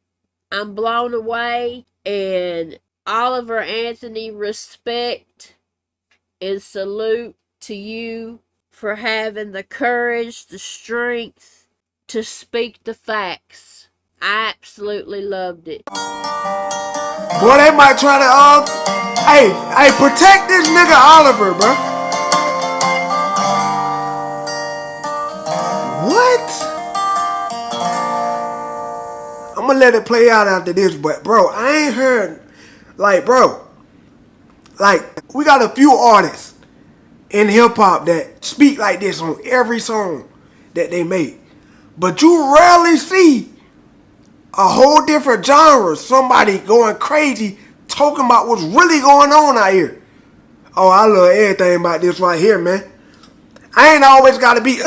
I'm blown away, and Oliver Anthony, respect and salute to you for having the courage, the strength to speak the facts. I absolutely loved it. Boy, they might try to, hey, protect this nigga Oliver, bro. What? I'm gonna let it play out after this, but bro, I ain't heard, bro, we got a few artists in hip hop that speak like this on every song that they make. But you rarely see a whole different genre, somebody going crazy, talking about what's really going on out here. Oh, I love everything about this right here, man. I ain't always gotta be,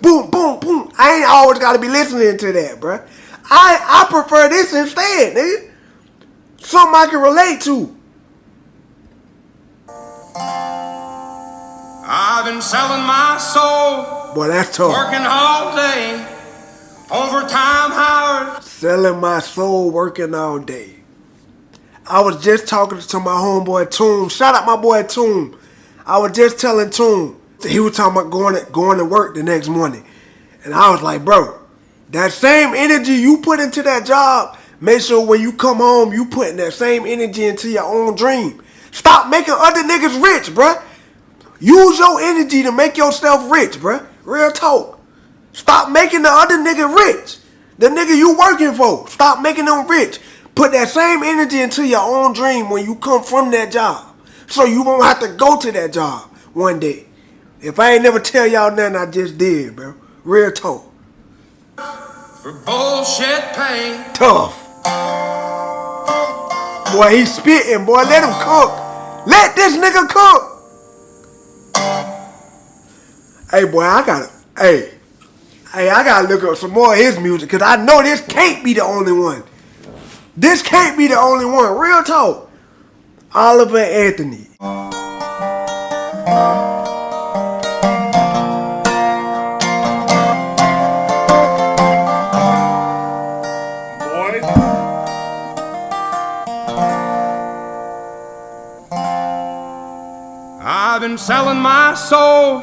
boom, boom, boom. I ain't always gotta be listening to that, bruh. I prefer this instead, nigga. Something I can relate to. I've been selling my soul. Boy, that's tough. Working all day. Overtime hours. Selling my soul, working all day. I was just talking to my homeboy Toom. Shout out my boy Toom. I was just telling Toom. He was talking about going to work the next morning. And I was like, bro, that same energy you put into that job, make sure when you come home, you putting that same energy into your own dream. Stop making other niggas rich, bruh. Use your energy to make yourself rich, bruh. Real talk. Stop making the other nigga rich. The nigga you working for. Stop making them rich. Put that same energy into your own dream when you come from that job. So you won't have to go to that job one day. If I ain't never tell y'all nothing, I just did, bro. Real talk. For bullshit pay. Tough. Boy, he spitting, boy. Let him cook. Let this nigga cook. Hey, boy, I gotta look up some more of his music, because I know this can't be the only one. This can't be the only one. Real talk. Oliver Anthony. I've been selling my soul,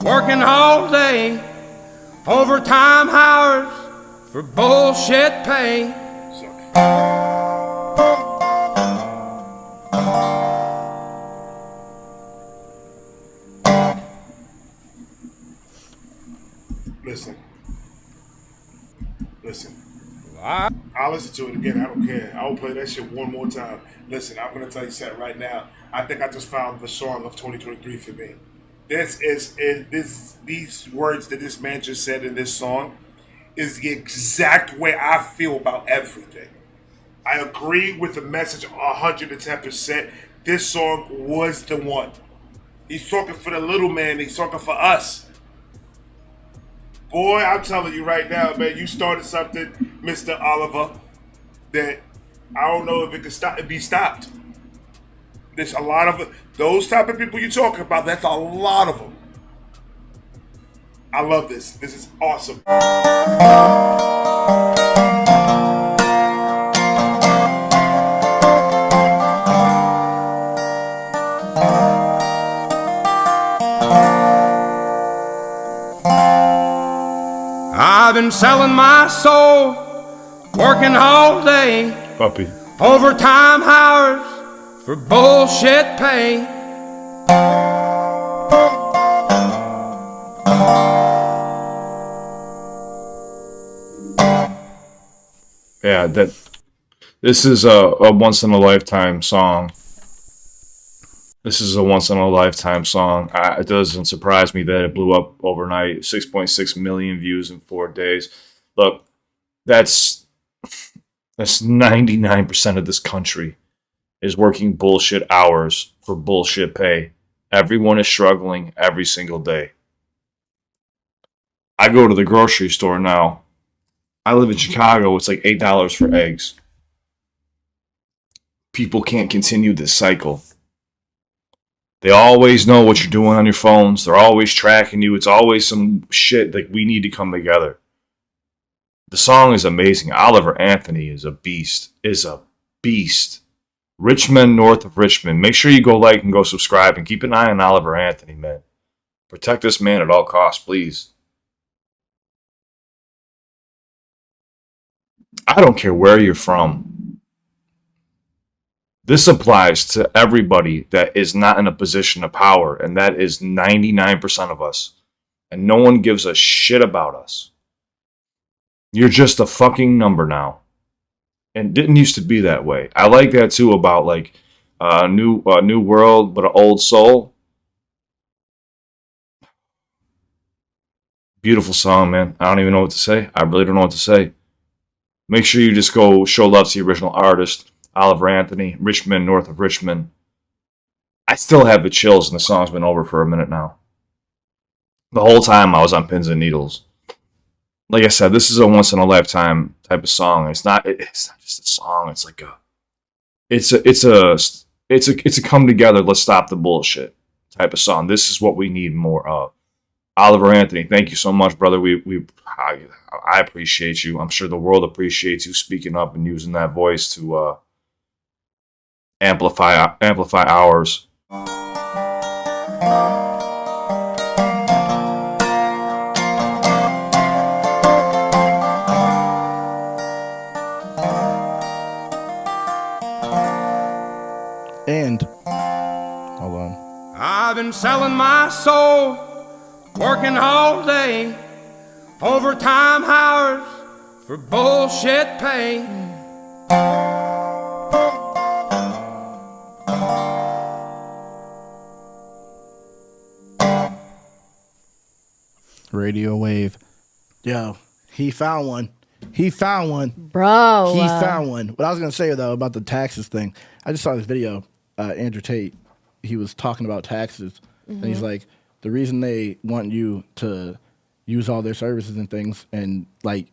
working all day, overtime hours for bullshit pay. Listen. I'll listen to it again. I don't care. I will play that shit one more time. Listen, I'm gonna tell you something right now. I think I just found the song of 2023 for me. These words that this man just said in this song is the exact way I feel about everything. I agree with the message 110%. This song was the one. He's talking for the little man. He's talking for us. Boy, I'm telling you right now, man, you started something, Mr. Oliver, that I don't know if it could be stopped. There's a lot of those type of people you talking about. That's a lot of them. I love this. This is awesome. I've been selling my soul, working all day, Puppy. overtime hours for bullshit pay. Yeah, this is a once in a lifetime song. This is a once in a lifetime song. It doesn't surprise me that it blew up overnight. 6.6 million views in 4 days. Look, that's 99% of this country is working bullshit hours for bullshit pay. Everyone is struggling every single day. I go to the grocery store now. I live in Chicago. It's like $8 for eggs. People can't continue this cycle. They always know what you're doing on your phones. They're always tracking you. It's always some shit like we need to come together. The song is amazing. Oliver Anthony is a beast. Richmond, north of Richmond. Make sure you go like and go subscribe and keep an eye on Oliver Anthony, man. Protect this man at all costs, please. I don't care where you're from. This applies to everybody that is not in a position of power, and that is 99% of us. And no one gives a shit about us. You're just a fucking number now. And it didn't used to be that way. I like that too about like new world but an old soul. Beautiful song, man. I don't even know what to say. I really don't know what to say. Make sure you just go show love to the original artist, Oliver Anthony, Richmond, north of Richmond. I still have the chills, and the song's been over for a minute now. The whole time I was on pins and needles. Like I said, this is a once in a lifetime type of song. It's not just a song. It's like it's a come together. Let's stop the bullshit type of song. This is what we need more of. Oliver Anthony, thank you so much, brother. I appreciate you. I'm sure the world appreciates you speaking up and using that voice to amplify ours. And hold on. I've been selling my soul, working all day, overtime hours for bullshit pay. Radio wave. Yo, he found one. He found one. Bro. He found one. What I was going to say, though, about the taxes thing, I just saw this video. Andrew Tate, he was talking about taxes. And he's like, the reason they want you to use all their services and things, and like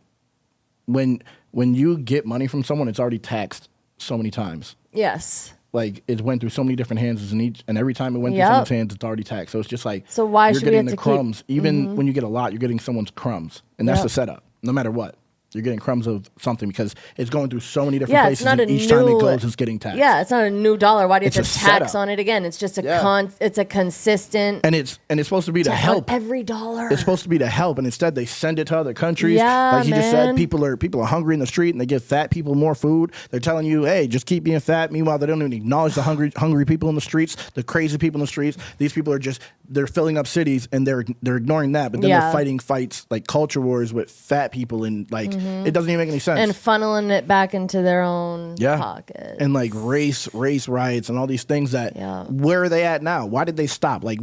when you get money from someone, it's already taxed so many times. Yes. Like it went through so many different hands, and every time it went through someone's hands, it's already taxed. So it's just like, so why you're should we getting have the to crumbs. keep, Even when you get a lot, you're getting someone's crumbs, and that's the setup. No matter what, you're getting crumbs of something because it's going through so many different places, and each time it goes, it's getting taxed. Yeah, it's not a new dollar. Why do you have It's to a tax setup. on it again? It's just it's a consistent. And it's supposed to be to help every dollar. It's supposed to be to help, and instead they send it to other countries. Yeah, like he just said, man. people are hungry in the street, and they give fat people more food. They're telling you, hey, just keep being fat. Meanwhile, they don't even acknowledge the hungry people in the streets, the crazy people in the streets. These people are they're filling up cities, and they're ignoring that. But then they're fighting fights like culture wars with fat people, and like it doesn't even make any sense. And funneling it back into their own pockets. And like race riots and all these things that where are they at now? Why did they stop? Like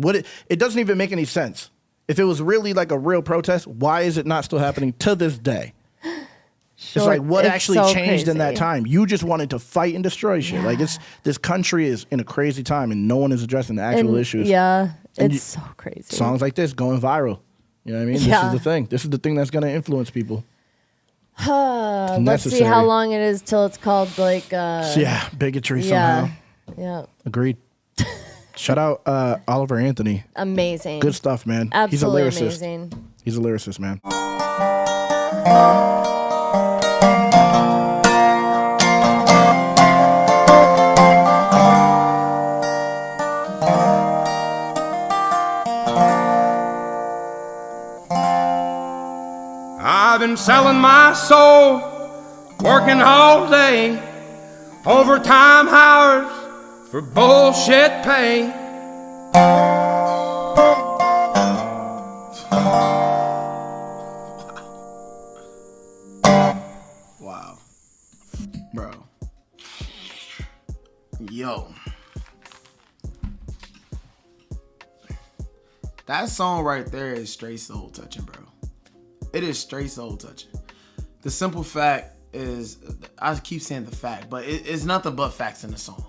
it doesn't even make any sense. If it was really like a real protest, why is it not still happening to this day? It's like what actually so changed in that crazy. time? You just wanted to fight and destroy shit. Like this country is in a crazy time, and no one is addressing the actual issues. Yeah, it's so crazy. Songs like this going viral. You know what I mean? Yeah. This is the thing. This is the thing that's going to influence people. Let's see how long it is till it's called like bigotry somehow. Yeah. Agreed. Shout out Oliver Anthony. Amazing. Good stuff, man. Absolutely He's a lyricist. amazing. He's a lyricist, man. I've been selling my soul, working all day, overtime hours for bullshit pay. Wow. Bro. Yo. That song right there is straight soul touching, bro. It is straight soul touching. The simple fact is, I keep saying the fact, but it's nothing but facts in the song.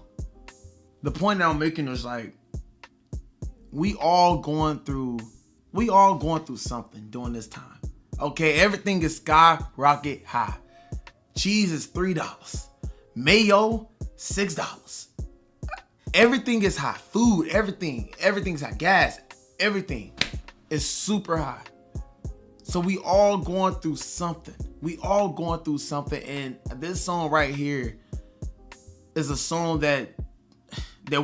The point that I'm making is like, we all going through something during this time. Okay, everything is skyrocket high. Cheese is $3. Mayo, $6. Everything is high. Food, everything's high. Gas, everything is super high. So we all going through something. And this song right here is a song that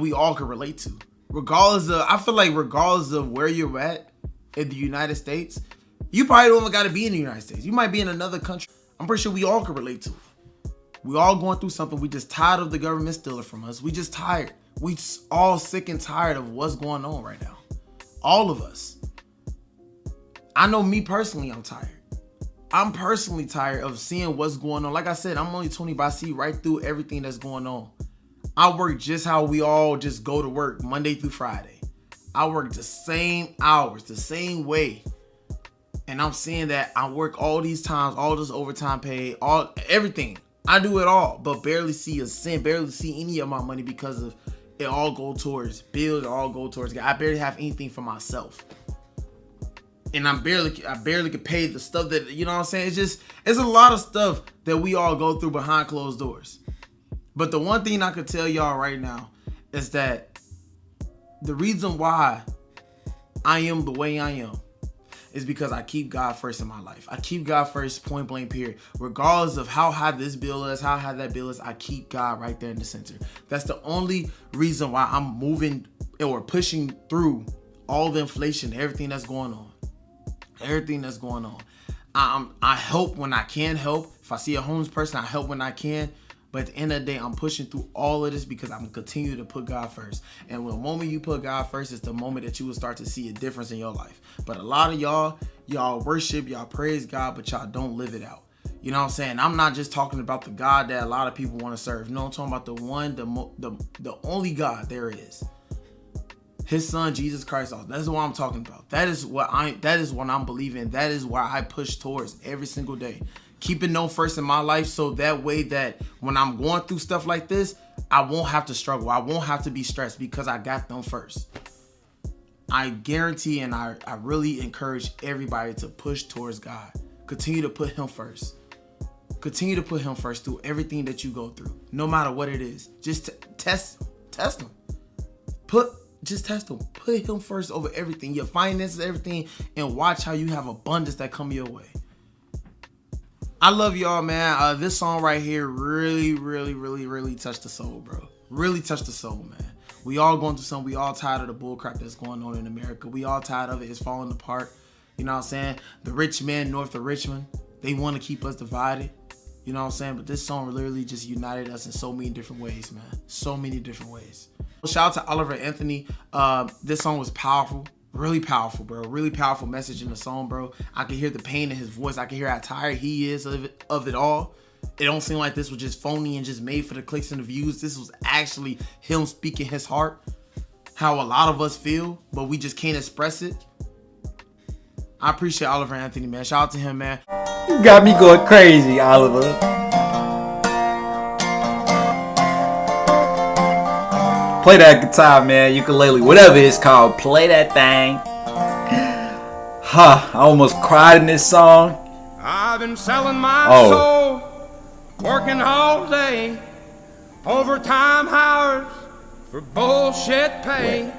we all can relate to. I feel like regardless of where you're at in the United States, you probably don't even got to be in the United States. You might be in another country. I'm pretty sure we all can relate to it. We all going through something. We just tired of the government stealing from us. We just tired. We all sick and tired of what's going on right now. All of us. I know me personally, I'm tired. I'm personally tired of seeing what's going on. Like I said, I'm only 20, but I see right through everything that's going on. I work just how we all just go to work Monday through Friday. I work the same hours, the same way. And I'm seeing that I work all these times, all this overtime pay, everything. I do it all, but barely see a cent, barely see any of my money because of it all go towards bills, it all go towards, I barely have anything for myself. And I barely could pay the stuff that, you know what I'm saying? It's a lot of stuff that we all go through behind closed doors. But the one thing I could tell y'all right now is that the reason why I am the way I am is because I keep God first in my life. I keep God first, point blank, period. Regardless of how high this bill is, how high that bill is, I keep God right there in the center. That's the only reason why I'm moving or pushing through all the inflation, everything that's going on. I help when I can help. If I see a homeless person, I help when I can. But at the end of the day, I'm pushing through all of this because I'm continue to put God first. And the moment you put God first, it's the moment that you will start to see a difference in your life. But a lot of y'all worship, y'all praise God, but y'all don't live it out. You know what I'm saying? I'm not just talking about the God that a lot of people want to serve. No, I'm talking about the one, the only God there is. His son, Jesus Christ. That's what I'm talking about. That is what I'm believing. That is why I push towards every single day. Keeping them first in my life so that way that when I'm going through stuff like this, I won't have to struggle. I won't have to be stressed because I got them first. I guarantee and I really encourage everybody to push towards God. Continue to put him first. Continue to put him first through everything that you go through. No matter what it is. Just test him. Just test him. Put him first over everything. Your finances, everything. And watch how you have abundance that come your way. I love y'all, man. This song right here really, really, really, really touched the soul, bro. Really touched the soul, man. We all going through something. We all tired of the bull crap that's going on in America. We all tired of it. It's falling apart. You know what I'm saying? The rich men north of Richmond, they want to keep us divided. You know what I'm saying? But this song literally just united us in so many different ways, man. So many different ways. Shout out to Oliver Anthony. This song was powerful. Really powerful, bro. Really powerful message in the song, bro. I can hear the pain in his voice. I can hear how tired he is of it all. It don't seem like this was just phony and just made for the clicks and the views. This was actually him speaking his heart. How a lot of us feel, but we just can't express it. I appreciate Oliver Anthony, man. Shout out to him, man. You got me going crazy, Oliver. Play that guitar, man, ukulele, whatever it's called. Play that thing. I almost cried in this song. I've been selling my soul, working all day, overtime hours for bullshit pay.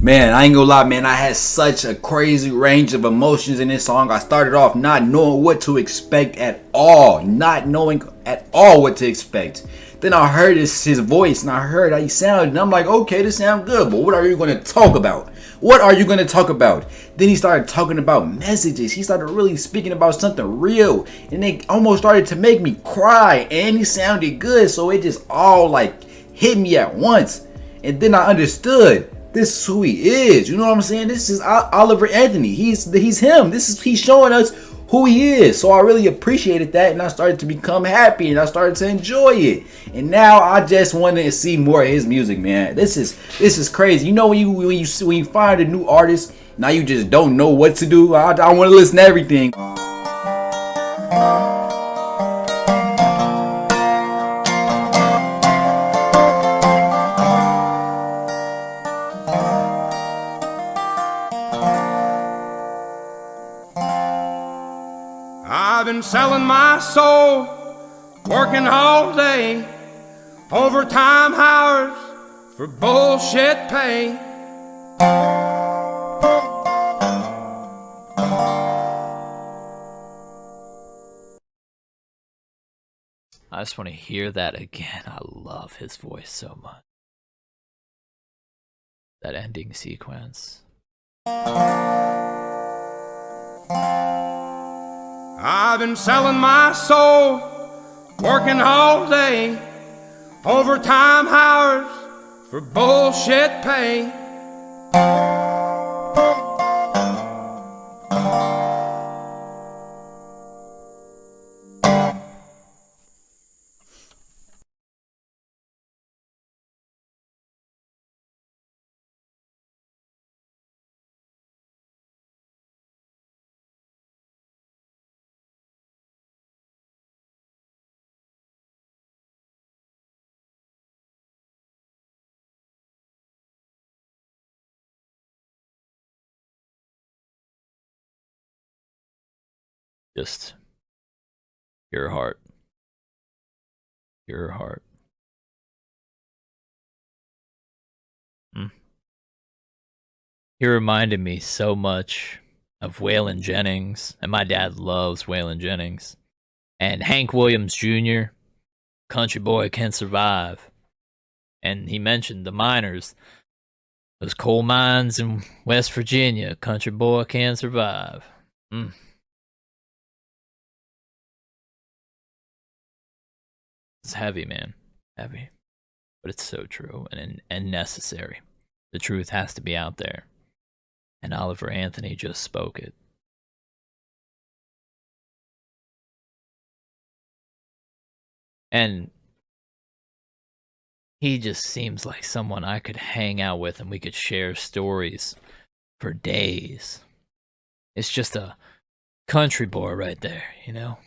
Man, I ain't gonna lie, man. I had such a crazy range of emotions in this song. I started off not knowing what to expect at all. Not knowing at all what to expect. Then I heard his voice and I heard how he sounded. And I'm like, okay, this sounds good. But what are you going to talk about? What are you going to talk about? Then he started talking about messages. He started really speaking about something real. And it almost started to make me cry. And he sounded good. So it just all like hit me at once. And then I understood. This is who he is. You know what I'm saying? This is Oliver Anthony. He's him. He's showing us who he is. So I really appreciated that, and I started to become happy, and I started to enjoy it. And now I just want to see more of his music, man. This is crazy. You know when you find a new artist, now you just don't know what to do. I want to listen to everything. I've been selling my soul, working all day, overtime hours for bullshit pay. I just want to hear that again. I love his voice so much. That ending sequence. I've been selling my soul, working all day, overtime hours for bullshit pay. Just your heart. Your heart. He reminded me so much of Waylon Jennings, and my dad loves Waylon Jennings. And Hank Williams Jr., Country Boy Can Survive. And he mentioned the miners, those coal mines in West Virginia, Country Boy Can Survive. It's heavy, man. Heavy. But it's so true and necessary. The truth has to be out there. And Oliver Anthony just spoke it. And he just seems like someone I could hang out with and we could share stories for days. It's just a country boy right there, you know?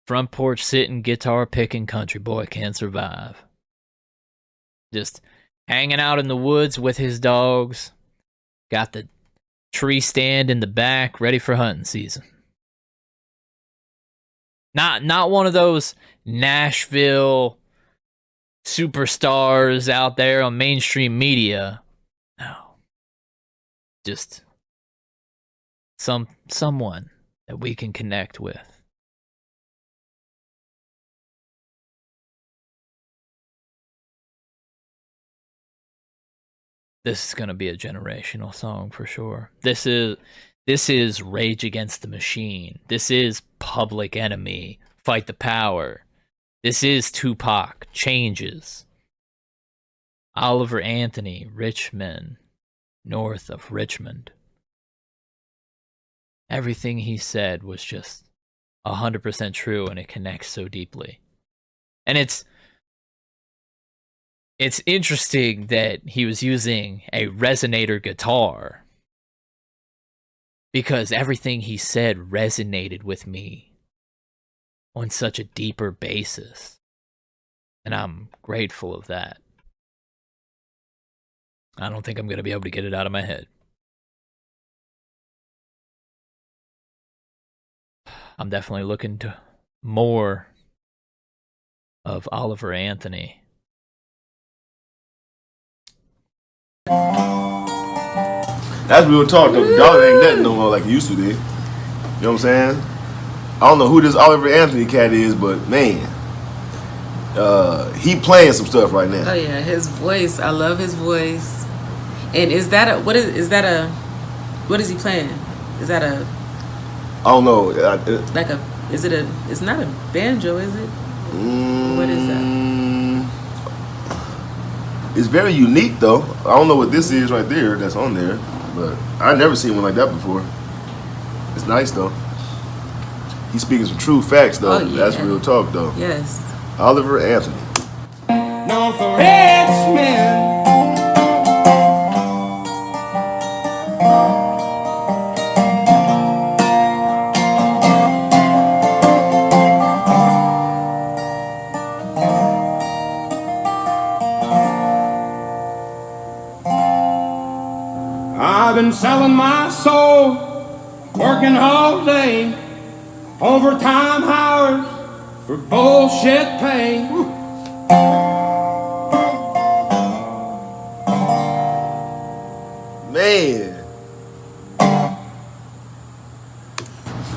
Front porch sitting, guitar picking, country boy can survive. Just hanging out in the woods with his dogs. Got the tree stand in the back, ready for hunting season. Not one of those Nashville superstars out there on mainstream media. No. Just someone that we can connect with. This is going to be a generational song for sure. This is Rage Against the Machine. This is Public Enemy, Fight the Power. This is Tupac, Changes. Oliver Anthony, Richmond, north of Richmond. Everything he said was just 100% true, and it connects so deeply. And it's interesting that he was using a resonator guitar, because everything he said resonated with me on such a deeper basis. And I'm grateful of that. I don't think I'm going to be able to get it out of my head. I'm definitely looking to more of Oliver Anthony. That's real talk though. Dollar ain't nothing no more like it used to be. You know what I'm saying? I don't know who this Oliver Anthony cat is, but man, he playing some stuff right now. Oh yeah, his voice. I love his voice. And is that a what is he playing? Is that a I don't know. like a is it a it's not a banjo, is it? What is that? It's very unique though. I don't know what this is right there that's on there, but I've never seen one like that before. It's nice though. He's speaking some true facts though. Oh, yeah. That's real talk though. Yes. Oliver Anthony. North of Richmond. I've been selling my soul, working all day, overtime hours for bullshit pay. Man.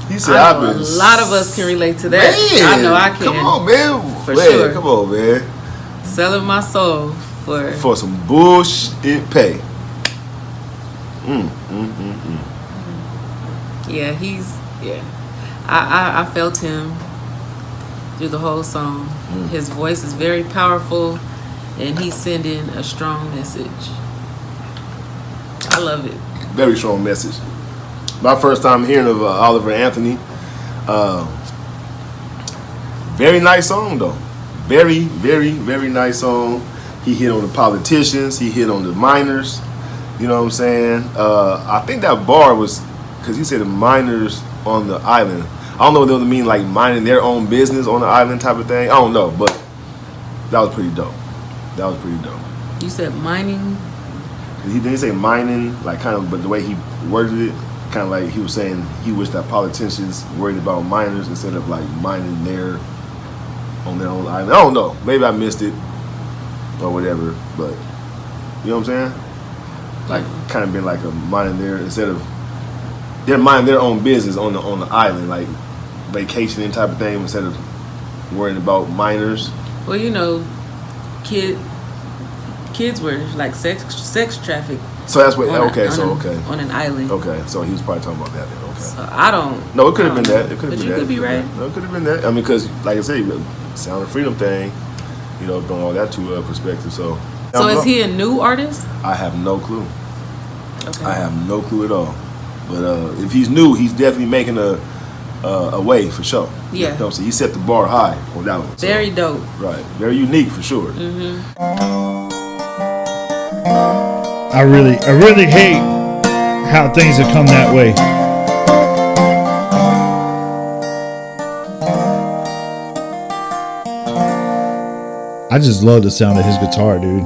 He said I I've know been a lot of us can relate to that. Man, I know I can. Come on, man. For Man, sure. Come on, man. Selling my soul For some bullshit pay. Yeah, I felt him through the whole song. His voice is very powerful, and he's sending a strong message. I love it. Very strong message. My first time hearing of Oliver Anthony. Very nice song though. Very, very, very nice song. He hit on the politicians. He hit on the miners. You know what I'm saying? I think that bar was because he said the miners on the island. I don't know what they mean, like minding their own business on the island type of thing. I don't know, but that was pretty dope. That was pretty dope. You said mining. He didn't say mining, like kind of, but the way he worded it, kind of like he was saying he wished that politicians worried about miners instead of like mining on their own island. I don't know. Maybe I missed it or whatever, but you know what I'm saying? Like kind of been like a mining there instead of they're minding their own business on the island, like vacationing type of thing instead of worrying about minors. Well, you know, kids were like sex trafficked. So that's what. On an island. Okay, so he was probably talking about that then. Okay. So I don't. No, it could have been that. It could have been But you that. could be right. No, it could have been that. I mean, because like I said, Sound of Freedom thing, you know, throwing all that to perspective. So is he a new artist? I have no clue. Okay. I have no clue at all. But if he's new, he's definitely making a way for sure. Yeah. You know, so he set the bar high on that one. So, Very dope. Right. Very unique for sure. I really hate how things have come that way. I just love the sound of his guitar, dude.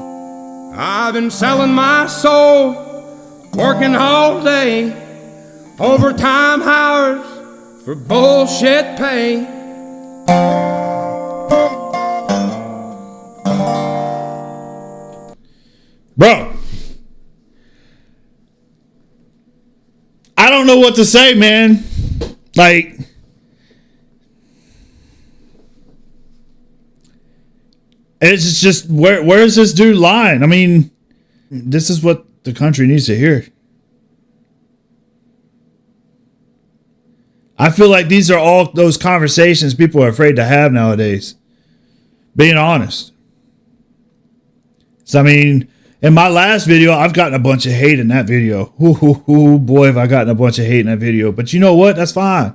I've been selling my soul, working all day, overtime hours for bullshit pay. Bro, I don't know what to say, man. Like, it's just where's this dude lying? I mean, this is what the country needs to hear. I feel like these are all those conversations people are afraid to have nowadays. Being honest. So, I mean, in my last video, I've gotten a bunch of hate in that video. Ooh, boy, have I gotten a bunch of hate in that video. But you know what? That's fine.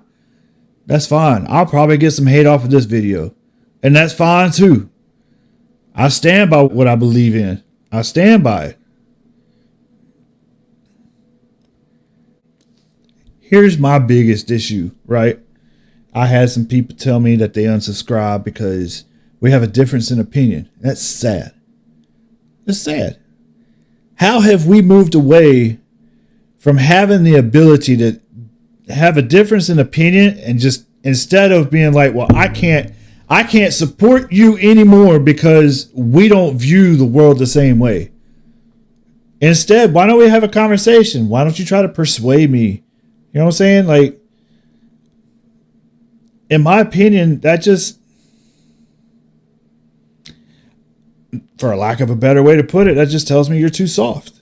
That's fine. I'll probably get some hate off of this video. And that's fine, too. I stand by what I believe in. I stand by it. Here's my biggest issue, right? I had some people tell me that they unsubscribe because we have a difference in opinion. That's sad. It's sad. How have we moved away from having the ability to have a difference in opinion and just instead of being like, well, I can't support you anymore because we don't view the world the same way. Instead, why don't we have a conversation? Why don't you try to persuade me? You know what I'm saying? Like, in my opinion, that just, for a lack of a better way to put it, that just tells me you're too soft.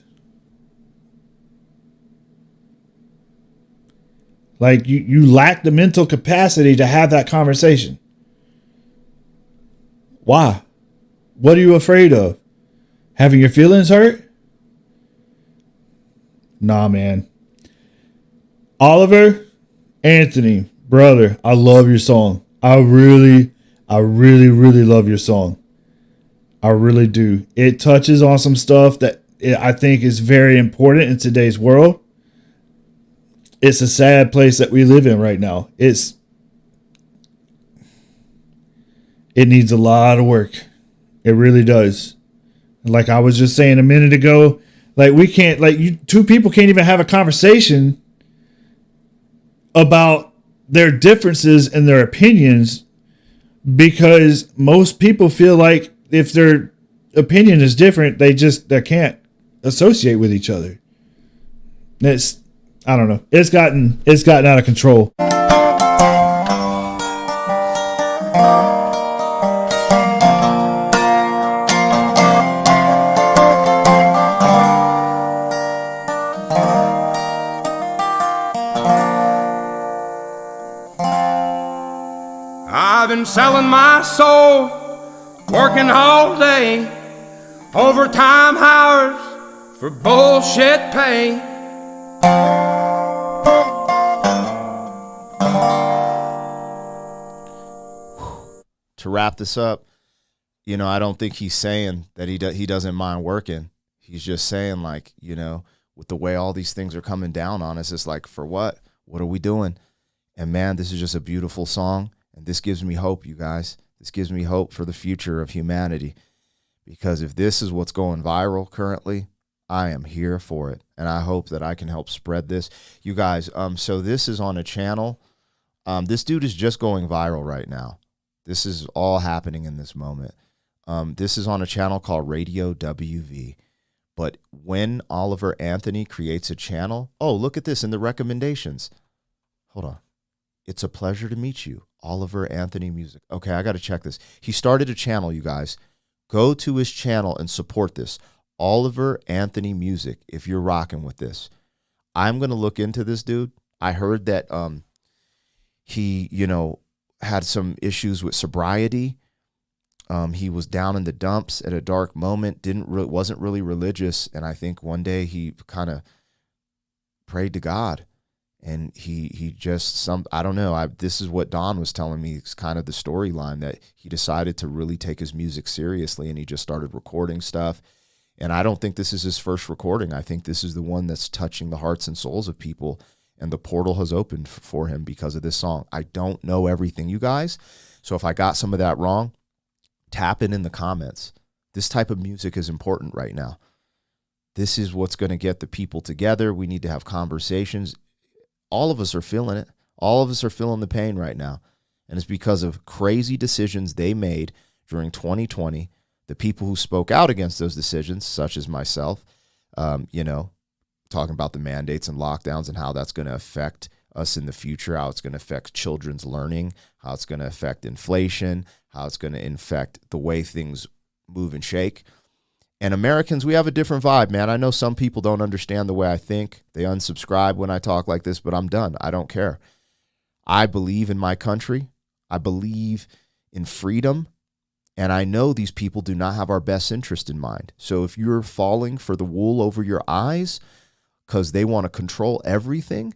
Like, you lack the mental capacity to have that conversation. Why? What are you afraid of? Having your feelings hurt? Nah, man. Oliver, Anthony, brother, I love your song. I really love your song. I really do. It touches on some stuff that I think is very important in today's world. It's a sad place that we live in right now. It needs a lot of work. It really does. Like I was just saying a minute ago, like we can't, like two people can't even have a conversation about their differences and their opinions because most people feel like if their opinion is different, they can't associate with each other. I don't know. It's gotten out of control. I've been selling my soul, working all day, overtime hours for bullshit pay. To wrap this up, you know, I don't think he's saying that he doesn't mind working. He's just saying, like, you know, with the way all these things are coming down on us, it's like, for what? What are we doing? And man, this is just a beautiful song. And this gives me hope, you guys. This gives me hope for the future of humanity. Because if this is what's going viral currently, I am here for it. And I hope that I can help spread this. You guys, so this is on a channel. This dude is just going viral right now. This is all happening in this moment. This is on a channel called Radio WV. But when Oliver Anthony creates a channel, oh, look at this in the recommendations. Hold on. It's a pleasure to meet you, Oliver Anthony Music. Okay, I got to check this. He started a channel, you guys. Go to his channel and support this. Oliver Anthony Music, if you're rocking with this. I'm going to look into this dude. I heard that he, you know, had some issues with sobriety. He was down in the dumps at a dark moment, wasn't really religious, and I think one day he kind of prayed to God. And he just I don't know. This is what Don was telling me. It's kind of the storyline that he decided to really take his music seriously, and he just started recording stuff. And I don't think this is his first recording. I think this is the one that's touching the hearts and souls of people. And the portal has opened for him because of this song. I don't know everything, you guys. So if I got some of that wrong, tap it in the comments. This type of music is important right now. This is what's going to get the people together. We need to have conversations. All of us are feeling it. All of us are feeling the pain right now. And it's because of crazy decisions they made during 2020. The people who spoke out against those decisions, such as myself, you know, talking about the mandates and lockdowns and how that's going to affect us in the future, how it's going to affect children's learning, how it's going to affect inflation, how it's going to affect the way things move and shake. And Americans, we have a different vibe, man. I know some people don't understand the way I think. They unsubscribe when I talk like this, but I'm done. I don't care. I believe in my country. I believe in freedom. And I know these people do not have our best interest in mind. So if you're falling for the wool over your eyes because they want to control everything,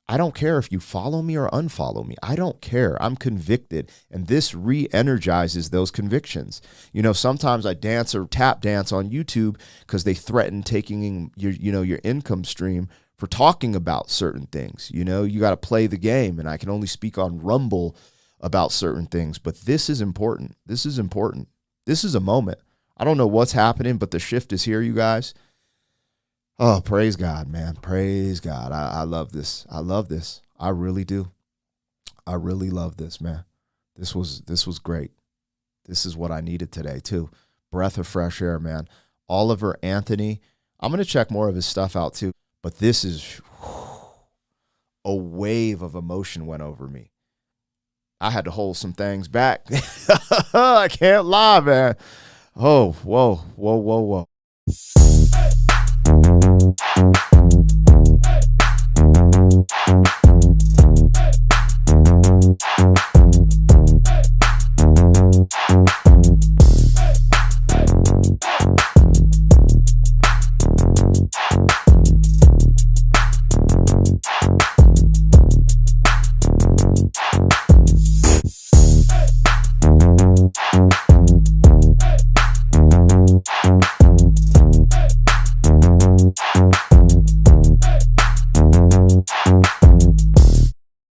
I don't care if you follow me or unfollow me. I don't care. I'm convicted. And this re-energizes those convictions. You know, sometimes I dance or tap dance on YouTube because they threaten taking your income stream for talking about certain things. You know, you got to play the game, and I can only speak on Rumble about certain things. But this is important. This is important. This is a moment. I don't know what's happening, but the shift is here, you guys. Oh, praise God, man. Praise God. I love this. I love this. I really do. I really love this, man. This was great. This is what I needed today too. Breath of fresh air, man. Oliver Anthony. I'm gonna check more of his stuff out too. But this is a wave of emotion went over me. I had to hold some things back. I can't lie, man. Oh, whoa.